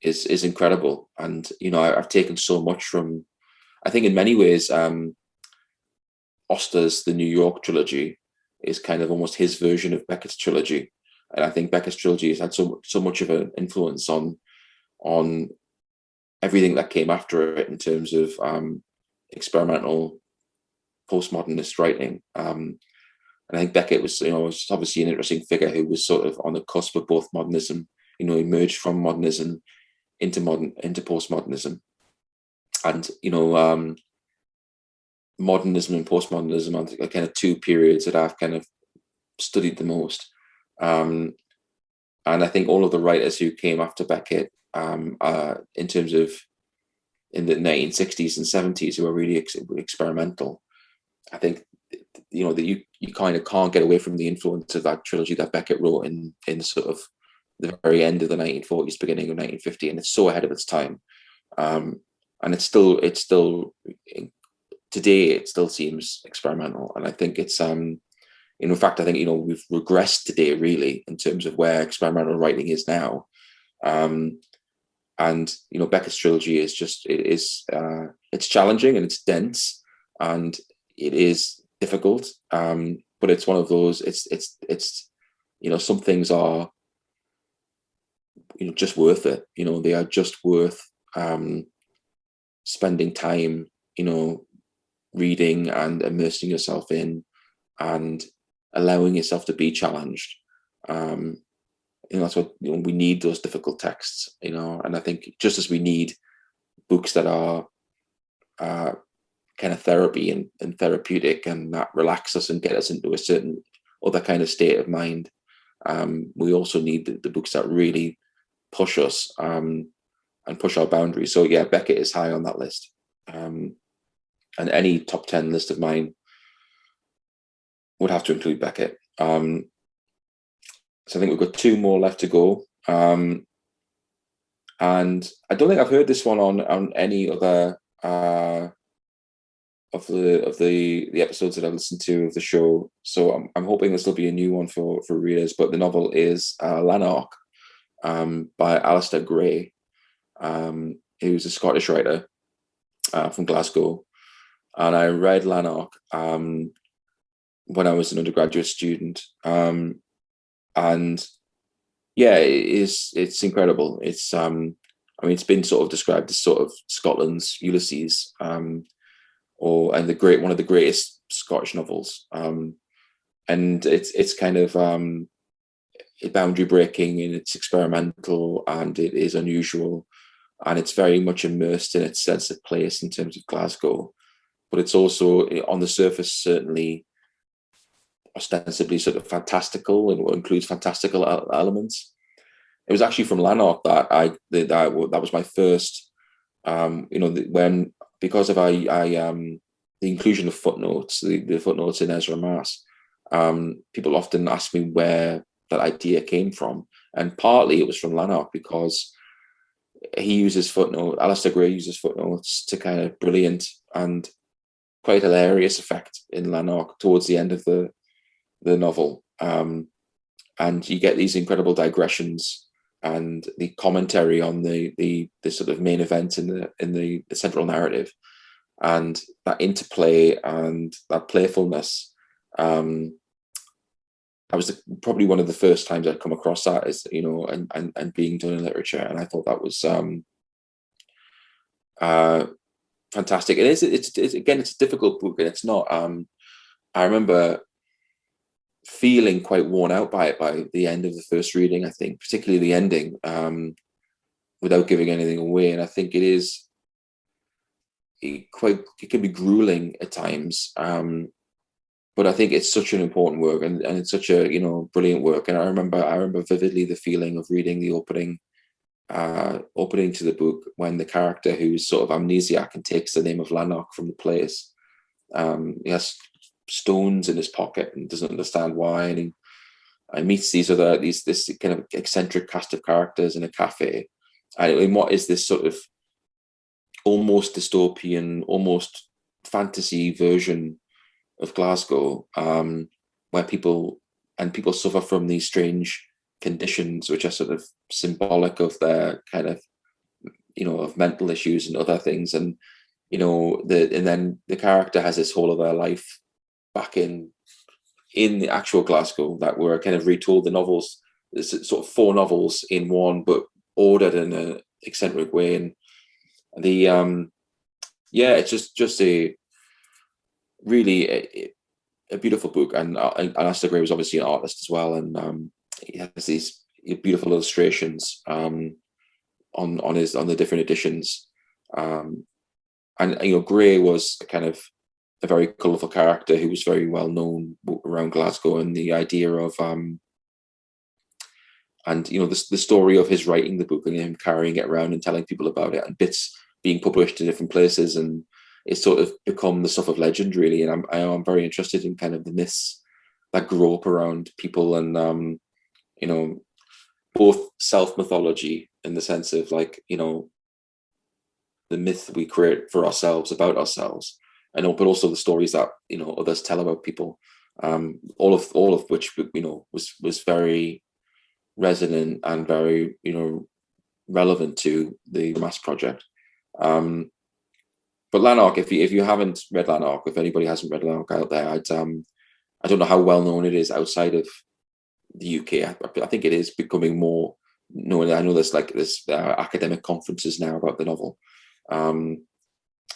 is incredible. And I've taken so much from, I think in many ways, Auster's The New York trilogy is kind of almost his version of Beckett's trilogy. And I think Beckett's trilogy has had so much of an influence on everything that came after it in terms of experimental postmodernist writing. And I think Beckett was obviously an interesting figure who was sort of on the cusp of both modernism, emerged from modernism into postmodernism. And modernism and postmodernism are kind of two periods that I've kind of studied the most. And I think all of the writers who came after Beckett, in terms of in the 1960s and 70s, who were really experimental, I think that you kind of can't get away from the influence of that trilogy that Beckett wrote in sort of the very end of the 1940s, beginning of 1950, and it's so ahead of its time. And it's still today it still seems experimental, and I think it's in fact I think we've regressed today really in terms of where experimental writing is now. And Beckett's trilogy is just it's challenging and it's dense and it is difficult, but it's one of those, it's some things are just worth it. They are just worth spending time reading and immersing yourself in and allowing yourself to be challenged. That's what we need, those difficult texts, and I think just as we need books that are kind of therapy and therapeutic and that relax us and get us into a certain other kind of state of mind, we also need the books that really push us and push our boundaries. So yeah, Beckett is high on that list, and any top 10 list of mine would have to include Beckett. So I think we've got two more left to go, and I don't think I've heard this one on any other of the episodes that I've listened to of the show. So I'm hoping this will be a new one for readers. But the novel is Lanark, by Alistair Gray, who's a Scottish writer from Glasgow. And I read Lanark when I was an undergraduate student. And yeah, it's incredible. It's I mean, it's been sort of described as sort of Scotland's Ulysses, one of the greatest Scottish novels. And it's kind of boundary breaking, and it's experimental, and it is unusual, and it's very much immersed in its sense of place in terms of Glasgow. But it's also, on the surface, certainly ostensibly sort of fantastical, and includes fantastical elements. It was actually from Lanark that was my first, because of the inclusion of footnotes, the footnotes in Ezra Mass. People often ask me where that idea came from, and partly it was from Lanark, because Alistair Gray uses footnotes to kind of brilliant and quite hilarious effect in Lanark towards the end of the novel, and you get these incredible digressions and the commentary on the sort of main event in the central narrative, and that interplay and that playfulness. That was probably one of the first times I'd come across that, is, and being done in literature, and I thought that was fantastic. It's a difficult book, and it's not. I remember feeling quite worn out by it by the end of the first reading, I think, particularly the ending, without giving anything away. And I think it can be grueling at times, but I think it's such an important work, and it's such a brilliant work. And I remember vividly the feeling of reading the opening to the book, when the character, who's sort of amnesiac and takes the name of Lanark from the place, he has stones in his pocket and doesn't understand why, and he meets this kind of eccentric cast of characters in a cafe, and what is this sort of almost dystopian, almost fantasy version of Glasgow, where people suffer from these strange conditions, which are sort of symbolic of their kind of of mental issues and other things, and then the character has this whole of their life back in the actual Glasgow, that were kind of retold the novels. There's sort of 4 novels in one, but ordered in an eccentric way. And it's just a really a beautiful book. And Alistair Gray was obviously an artist as well, and he has these beautiful illustrations on the different editions. And Gray was kind of a very colourful character who was very well known around Glasgow, and the idea of the story of his writing the book and him carrying it around and telling people about it, and bits being published in different places, and it's sort of become the stuff of legend, really. And I'm very interested in kind of the myths that grow up around people, and both self-mythology in the sense of the myth we create for ourselves about ourselves, but also the stories that others tell about people, all of which was very resonant and very relevant to the Mass project. But Lanark, if you haven't read Lanark, if anybody hasn't read Lanark out there, I don't know how well known it is outside of the UK. I think it is becoming more known. I know there's academic conferences now about the novel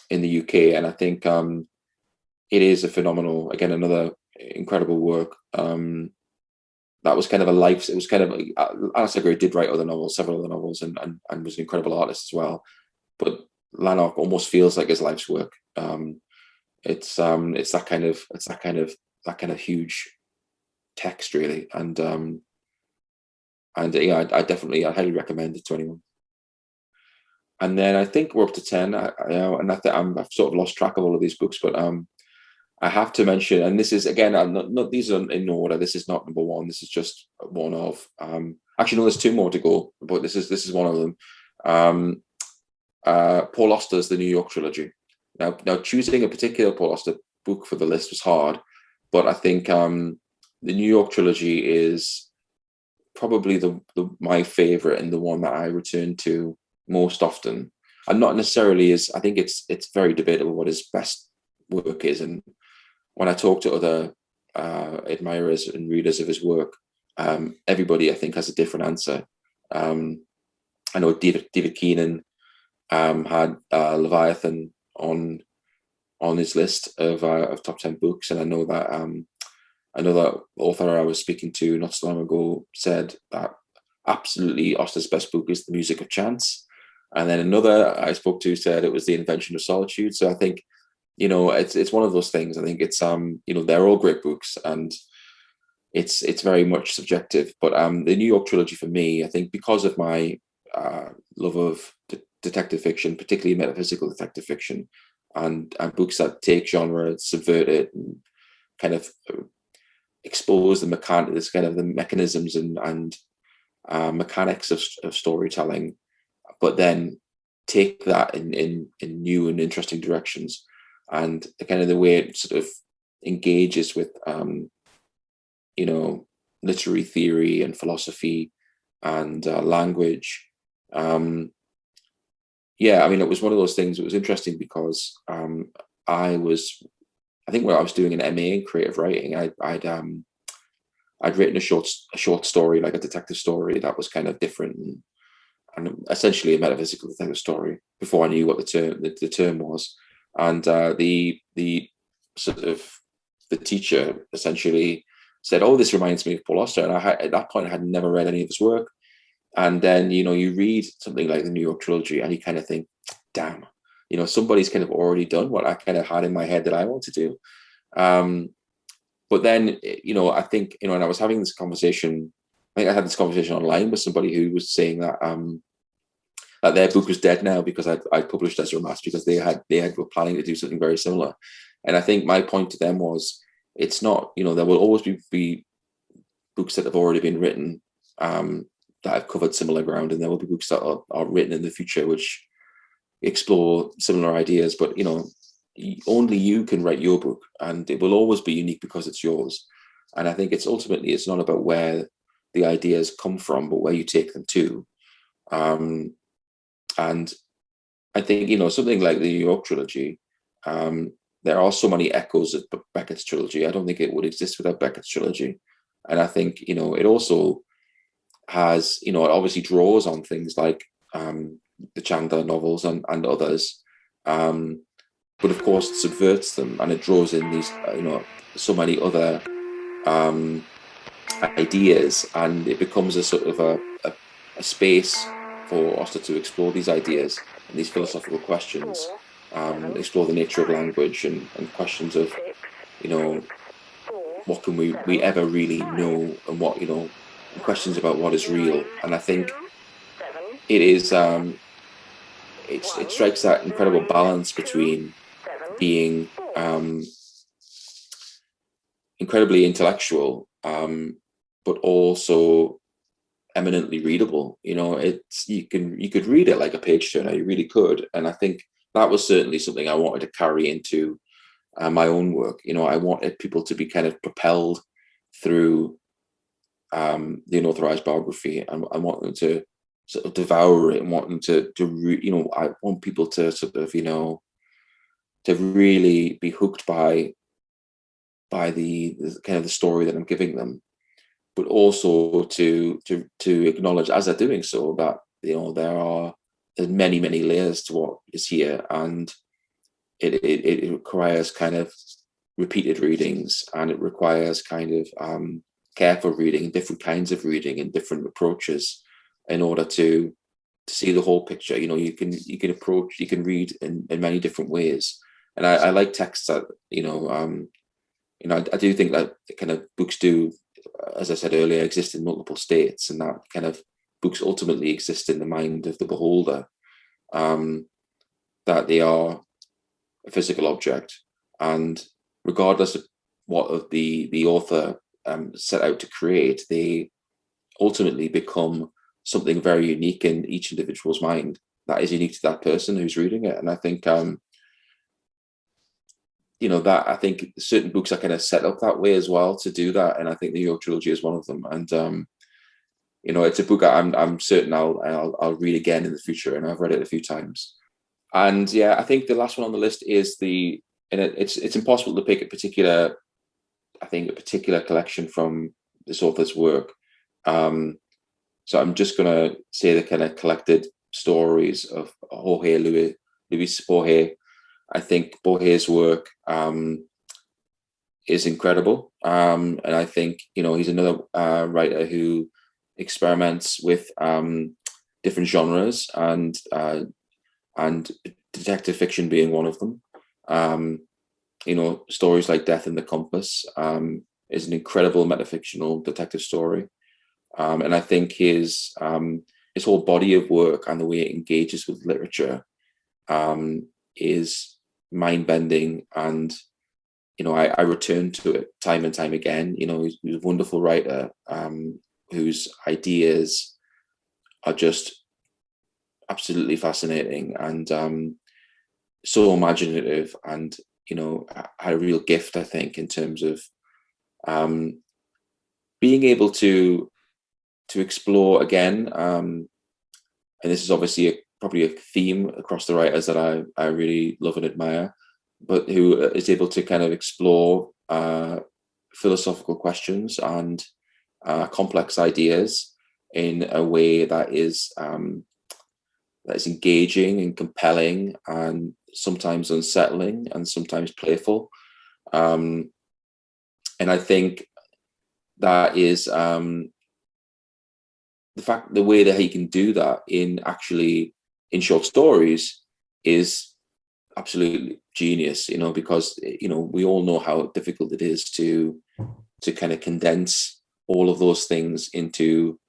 in the UK, and I think it is a phenomenal, again, another incredible work. That was kind of it was kind of Alistair Gray did write several other novels, and was an incredible artist as well. But Lanark almost feels like his life's work. It's that kind of huge text, really, and I highly recommend it to anyone. And then I think we're up to 10. I've sort of lost track of all of these books, but I have to mention, and this is, again, I'm not these are in order. This is not number 1. This is just one of. Actually, no, there's 2 more to go, but this is one of them. Paul Auster's The New York Trilogy. Now choosing a particular Paul Auster book for the list was hard, but I think The New York Trilogy is probably my favorite, and the one that I return to most often. And not necessarily I think it's very debatable what his best work is, and when I talk to other admirers and readers of his work, everybody, I think, has a different answer. I know David Keenan had Leviathan on his list of top 10 books, and I know that author I was speaking to not so long ago said that absolutely Auster's best book is The Music of Chance, and then another I spoke to said it was The Invention of Solitude. So I think, you know, it's one of those things. I think it's you know, they're all great books, and it's very much subjective. But the New York trilogy for me, I think, because of my love of detective fiction, particularly metaphysical detective fiction, and books that take genre, subvert it, and kind of expose the the mechanisms and mechanics of storytelling, but then take that in new and interesting directions, and kind of the way it sort of engages with you know, literary theory and philosophy and language. Yeah, I mean, it was one of those things. It was interesting because I think when I was doing an MA in creative writing, I'd written a short story, like a detective story that was kind of different and essentially a metaphysical detective story before I knew what the term was. And the sort of the teacher essentially said, "Oh, this reminds me of Paul Auster," and at that point I had never read any of his work. And then, you know, you read something like the New York trilogy and you kind of think, damn, you know, somebody's kind of already done what I kind of had in my head that I want to do. But then, you know, I think, you know, and I was having this conversation, I think I had this conversation online with somebody who was saying that that their book was dead now because I published Ezra Mass, because they were planning to do something very similar. And I think my point to them was, it's not, you know, there will always be books that have already been written that have covered similar ground, and there will be books that are written in the future which explore similar ideas. But, you know, only you can write your book, and it will always be unique because it's yours. And I think it's not about where the ideas come from, but where you take them to. And I think, you know, something like the New York trilogy, there are so many echoes of Beckett's trilogy. I don't think it would exist without Beckett's trilogy. And I think, you know, it also has, you know, it obviously draws on things like the Chandler novels and others. But of course it subverts them, and it draws in these, you know, so many other ideas, and it becomes a sort of a space for Auster to explore these ideas and these philosophical questions, explore the nature of language and questions of, you know, what can we ever really know, and what, you know, questions about what is real. And I think it is it strikes that incredible balance between being incredibly intellectual, but also eminently readable. You know, it's you could read it like a page turner, you really could. And I think that was certainly something I wanted to carry into my own work. You know, I wanted people to be kind of propelled through the Unauthorised biography, and I want them to sort of devour it, and want them to you know, I want people to sort of, you know, to really be hooked by the kind of the story that I'm giving them, but also to acknowledge as they're doing so that, you know, there's many layers to what is here, and it requires kind of repeated readings, and it requires kind of careful reading, different kinds of reading and different approaches in order to see the whole picture. You know, you can read in many different ways. And I like texts that, you know, I do think that kind of books do, as I said earlier, exist in multiple states, and that kind of books ultimately exist in the mind of the beholder, that they are a physical object, and regardless of what the author set out to create, they ultimately become something very unique in each individual's mind that is unique to that person who's reading it. And I think you know, that I think certain books are kind of set up that way as well to do that, and I think the New York trilogy is one of them. And you know, it's a book I'm certain I'll read again in the future, and I've read it a few times. And yeah, I think the last one on the list is it's impossible to pick a particular collection from this author's work. So I'm just going to say the kind of collected stories of Jorge Luis Borges. I think Borges' work is incredible. And I think, he's another writer who experiments with different genres, and detective fiction being one of them. Stories like Death in the Compass is an incredible metafictional detective story. And I think his whole body of work and the way it engages with literature is mind-bending, and I return to it time and time again. He's a wonderful writer whose ideas are just absolutely fascinating, and so imaginative, and had a real gift, I think, in terms of being able to explore again. And this is obviously probably a theme across the writers that I really love and admire, but who is able to kind of explore philosophical questions and complex ideas in a way that is engaging and compelling, and sometimes unsettling and sometimes playful. And I think that is the way that he can do that in short stories is absolutely genius, because we all know how difficult it is to kind of condense all of those things into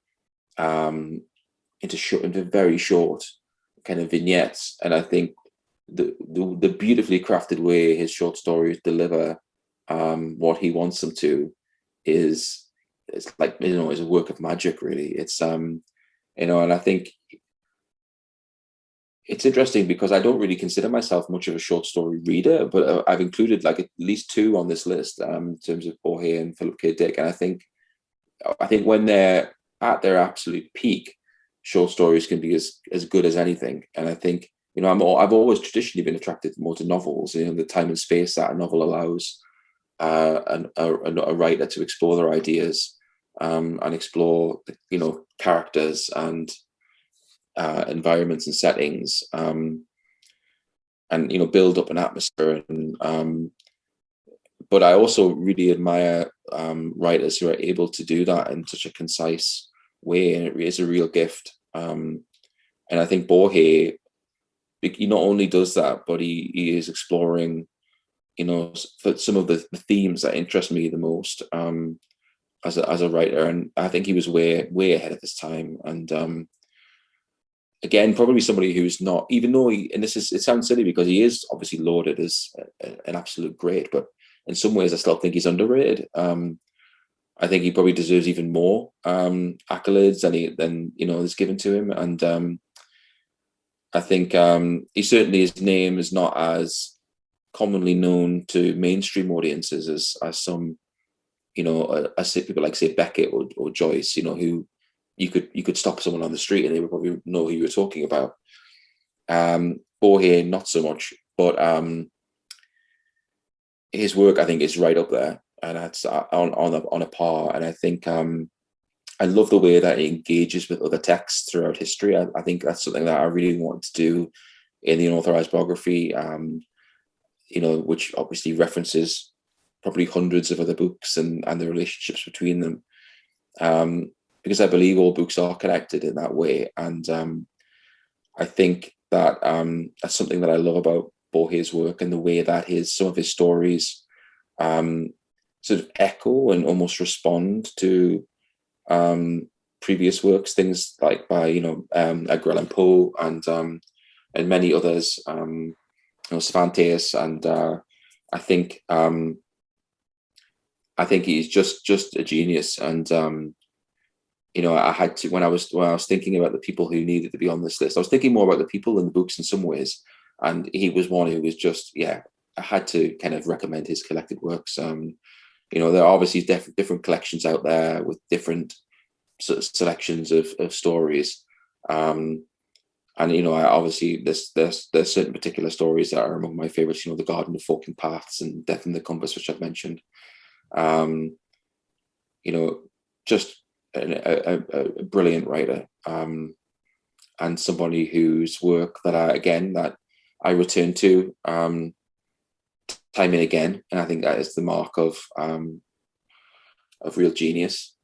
very short kind of vignettes. And I think the beautifully crafted way his short stories deliver what he wants them to is like, is a work of magic, really. It's and I think it's interesting because I don't really consider myself much of a short story reader, but I've included like at least two on this list in terms of Borges and Philip K. Dick. And I think when they're at their absolute peak, short stories can be as good as anything. And I think, I've always traditionally been attracted more to novels, the time and space that a novel allows a writer to explore their ideas and explore, characters and environments and settings, and build up an atmosphere. And but I also really admire writers who are able to do that in such a concise way, and it is a real gift. And I think Borges, he not only does that, but he is exploring, some of the themes that interest me the most as a writer. And I think he was way ahead of his time. And again, probably somebody who's not, even though it sounds silly because he is obviously lauded as an absolute great, but in some ways I still think he's underrated. I think he probably deserves even more accolades than is given to him. And I think his name is not as commonly known to mainstream audiences as some, as people like, say, Beckett or Joyce, who you could stop someone on the street and they would probably know who you were talking about. Borges, not so much, but his work, I think, is right up there, and that's on a par. And I think I love the way that it engages with other texts throughout history. I think that's something that I really want to do in the Unauthorised biography, which obviously references probably hundreds of other books and the relationships between them. Because I believe all books are connected in that way. And I think that that's something that I love about Borges' work, and the way that some of his stories sort of echo and almost respond to previous works, things like by Edgar Allan Poe and many others, Cervantes, and I think he's just a genius. And I had to, when I was thinking about the people who needed to be on this list, I was thinking more about the people than the books in some ways, and he was one who was just, I had to kind of recommend his collected works. There are obviously different collections out there with different sort of selections of stories, and I obviously there's certain particular stories that are among my favorites. The Garden of Forking Paths and Death in the Compass, which I've mentioned. Just a brilliant writer, and somebody whose work that I return to time and again, and I think that is the mark of real genius.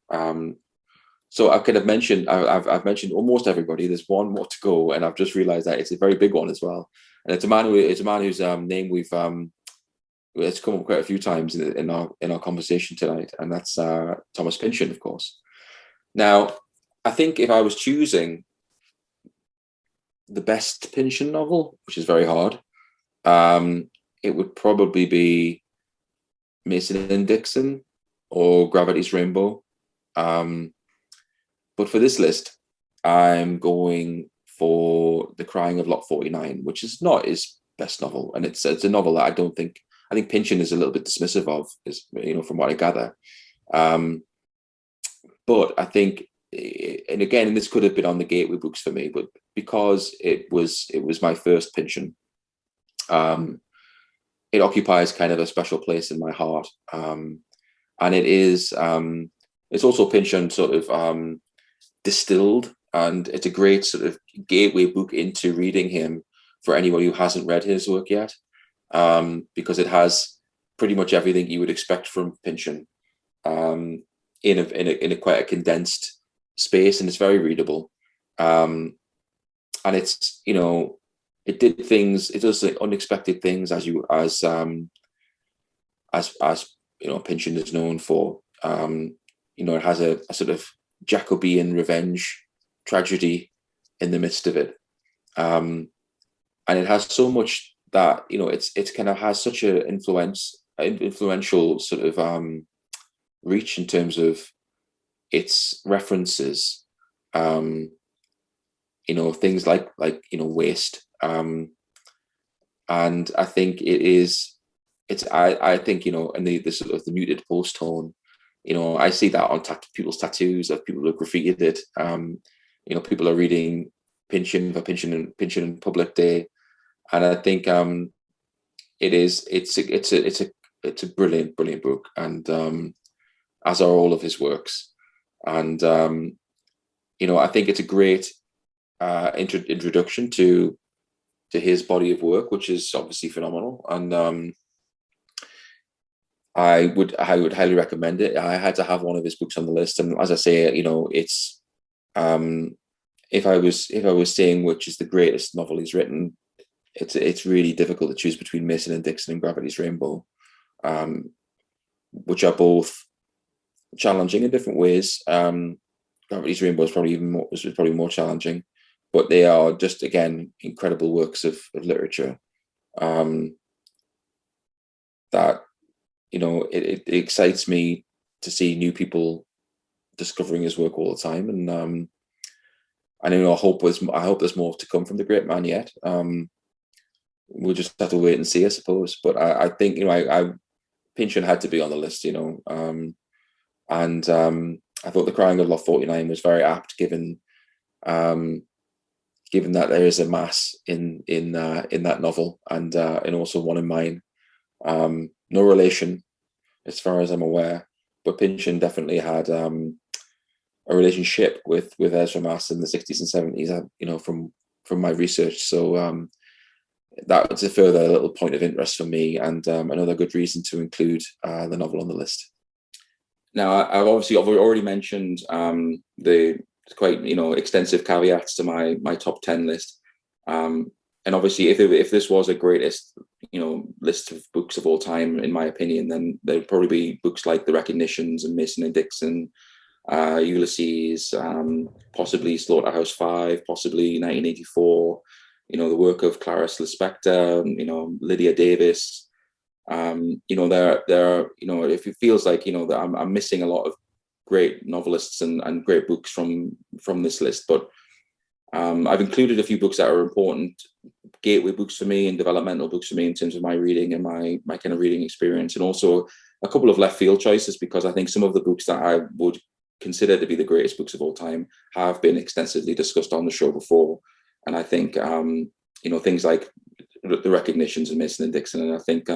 So I could have mentioned, I've mentioned almost everybody. There's one more to go, and I've just realised that it's a very big one as well. And it's a man whose name it's come up quite a few times in our conversation tonight, and that's Thomas Pynchon, of course. Now, I think if I was choosing the best Pynchon novel, which is very hard, it would probably be Mason and Dixon or Gravity's Rainbow. But for this list, I'm going for The Crying of Lot 49, which is not his best novel, and it's a novel that I think Pynchon is a little bit dismissive of, from what I gather. But I think, and again, this could have been on the gateway books for me, but because it was my first Pynchon, it occupies kind of a special place in my heart. And it is, it's also Pynchon sort of distilled, and it's a great sort of gateway book into reading him for anybody who hasn't read his work yet, because it has pretty much everything you would expect from Pynchon in a quite a condensed space, and it's very readable. And it's, it does unexpected things as Pynchon is known for. It has a sort of Jacobean revenge tragedy in the midst of it, and it has so much that it's kind of has such a influential sort of reach in terms of its references, things like waste, and I think I think in the sort of the muted post tone, I see that on people's tattoos, of people who graffitied it. People are reading Pynchon in public day, and I think it's a brilliant book, and as are all of his works, and I think it's a great introduction to his body of work, which is obviously phenomenal, and I would highly recommend it. I had to have one of his books on the list, and as I say, it's if I was saying which is the greatest novel he's written, it's really difficult to choose between Mason and Dixon and Gravity's Rainbow, which are both challenging in different ways. Gravity's Rainbow is probably more challenging, but they are just, again, incredible works of literature that it excites me to see new people discovering his work all the time, and I hope there's more to come from the great man yet. We'll just have to wait and see, I suppose. But I think Pynchon had to be on the list, and I thought The Crying of Lot 49 was very apt, given that there is a mass in that novel, and also one in mine. No relation, as far as I'm aware, but Pynchon definitely had a relationship with Ezra Maas in the 60s and 70s, from my research. So that was a further little point of interest for me, and another good reason to include the novel on the list. Now, I've already mentioned the quite extensive caveats to my top 10 list, and obviously if this was a greatest list of books of all time, in my opinion, then there'd probably be books like The Recognitions and Mason and Dixon, Ulysses, possibly Slaughterhouse-Five, possibly 1984, the work of Clarice Lispector, Lydia Davis. There if it feels like that I'm missing a lot of great novelists and great books from this list, but I've included a few books that are important gateway books for me and developmental books for me in terms of my reading and my kind of reading experience, and also a couple of left field choices, because I think some of the books that I would consider to be the greatest books of all time have been extensively discussed on the show before, and I think things like The Recognitions and Mason and Dixon, and I think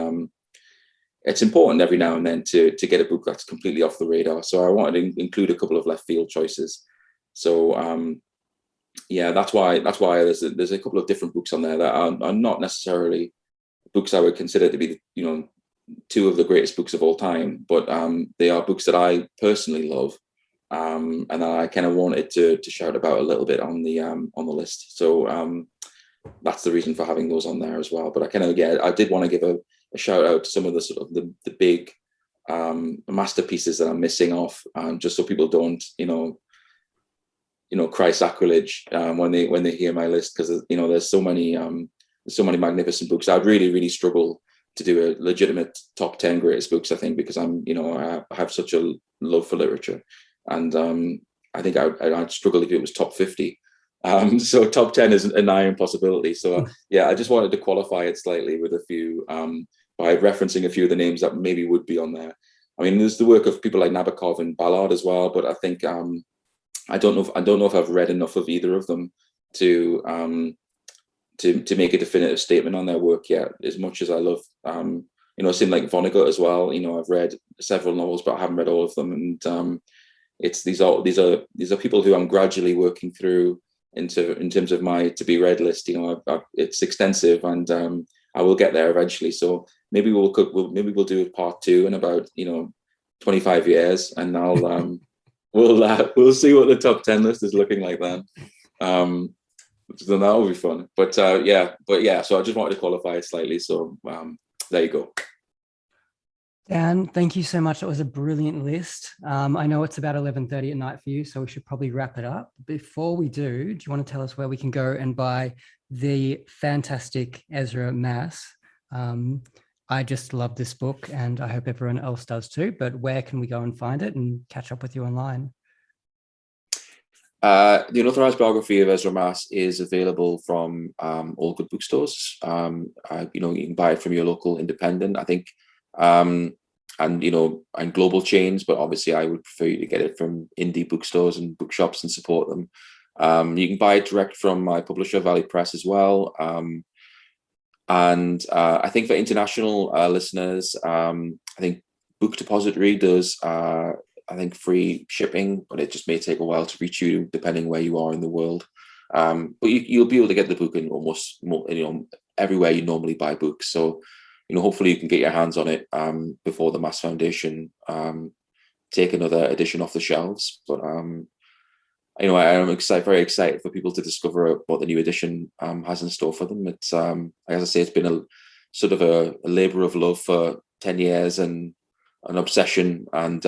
it's important every now and then to get a book that's completely off the radar. So I wanted to include a couple of left field choices. So that's why there's a couple of different books on there that are not necessarily books I would consider to be, two of the greatest books of all time, but they are books that I personally love, and I kind of wanted to shout about a little bit on the list. So that's the reason for having those on there as well. But I did want to give a shout out to some of the sort of the big masterpieces that I'm missing off, just so people don't cry sacrilege when they hear my list, because there's so many magnificent books. I'd really struggle to do a legitimate top 10 greatest books, I think, because I have such a love for literature, and I think I'd struggle if it was top 50. So top 10 is a nigh impossibility. So I just wanted to qualify it slightly with a few, by referencing a few of the names that maybe would be on there. I mean, there's the work of people like Nabokov and Ballard as well, but I think I don't know if I've read enough of either of them to make a definitive statement on their work yet. As much as I love, it seemed like Vonnegut as well. I've read several novels, but I haven't read all of them. And these are people who I'm gradually working through in terms of my to be read list. It's extensive, and I will get there eventually. So maybe we'll do a part 2 in about 25 years, and I'll we'll see what the top 10 list is looking like then. Then that will be fun. But so I just wanted to qualify it slightly. So there you go. Dan, thank you so much. That was a brilliant list. I know it's about 11:30 at night for you, so we should probably wrap it up. Before we do you want to tell us where we can go and buy the fantastic Ezra Mass? I just love this book, and I hope everyone else does too. But where can we go and find it and catch up with you online? The Unauthorised Biography of Ezra Maas is available from all good bookstores. You can buy it from your local independent, I think, and global chains. But obviously, I would prefer you to get it from indie bookstores and bookshops and support them. You can buy it direct from my publisher, Valley Press, as well. And I think for international listeners, I think Book Depository does free shipping, but it just may take a while to reach you depending where you are in the world. But you'll be able to get the book in almost everywhere you normally buy books. So hopefully you can get your hands on it before the Mass Foundation take another edition off the shelves. But I'm very excited for people to discover what the new edition has in store for them. It's as I say, it's been a sort of a labor of love for 10 years and an obsession, and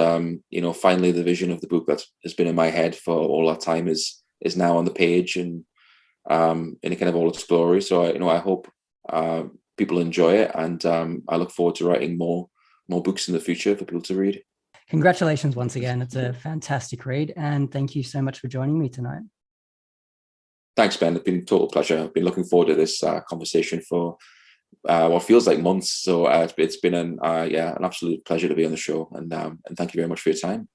finally the vision of the book that has been in my head for all that time is now on the page and in a kind of all its glory. So I hope people enjoy it, and I look forward to writing more books in the future for people to read. Congratulations once again. It's a fantastic read, and thank you so much for joining me tonight. Thanks, Ben. It's been a total pleasure. I've been looking forward to this conversation for what feels like months. So it's been an absolute pleasure to be on the show, and thank you very much for your time.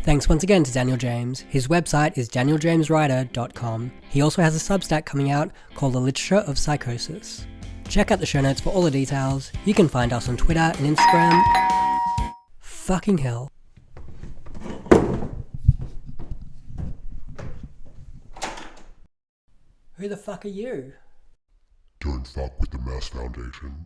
Thanks once again to Daniel James. His website is danieljameswriter.com. He also has a Substack coming out called The Literature of Psychosis. Check out the show notes for all the details. You can find us on Twitter and Instagram. Fucking hell. Who the fuck are you? Don't fuck with the Mass Foundation.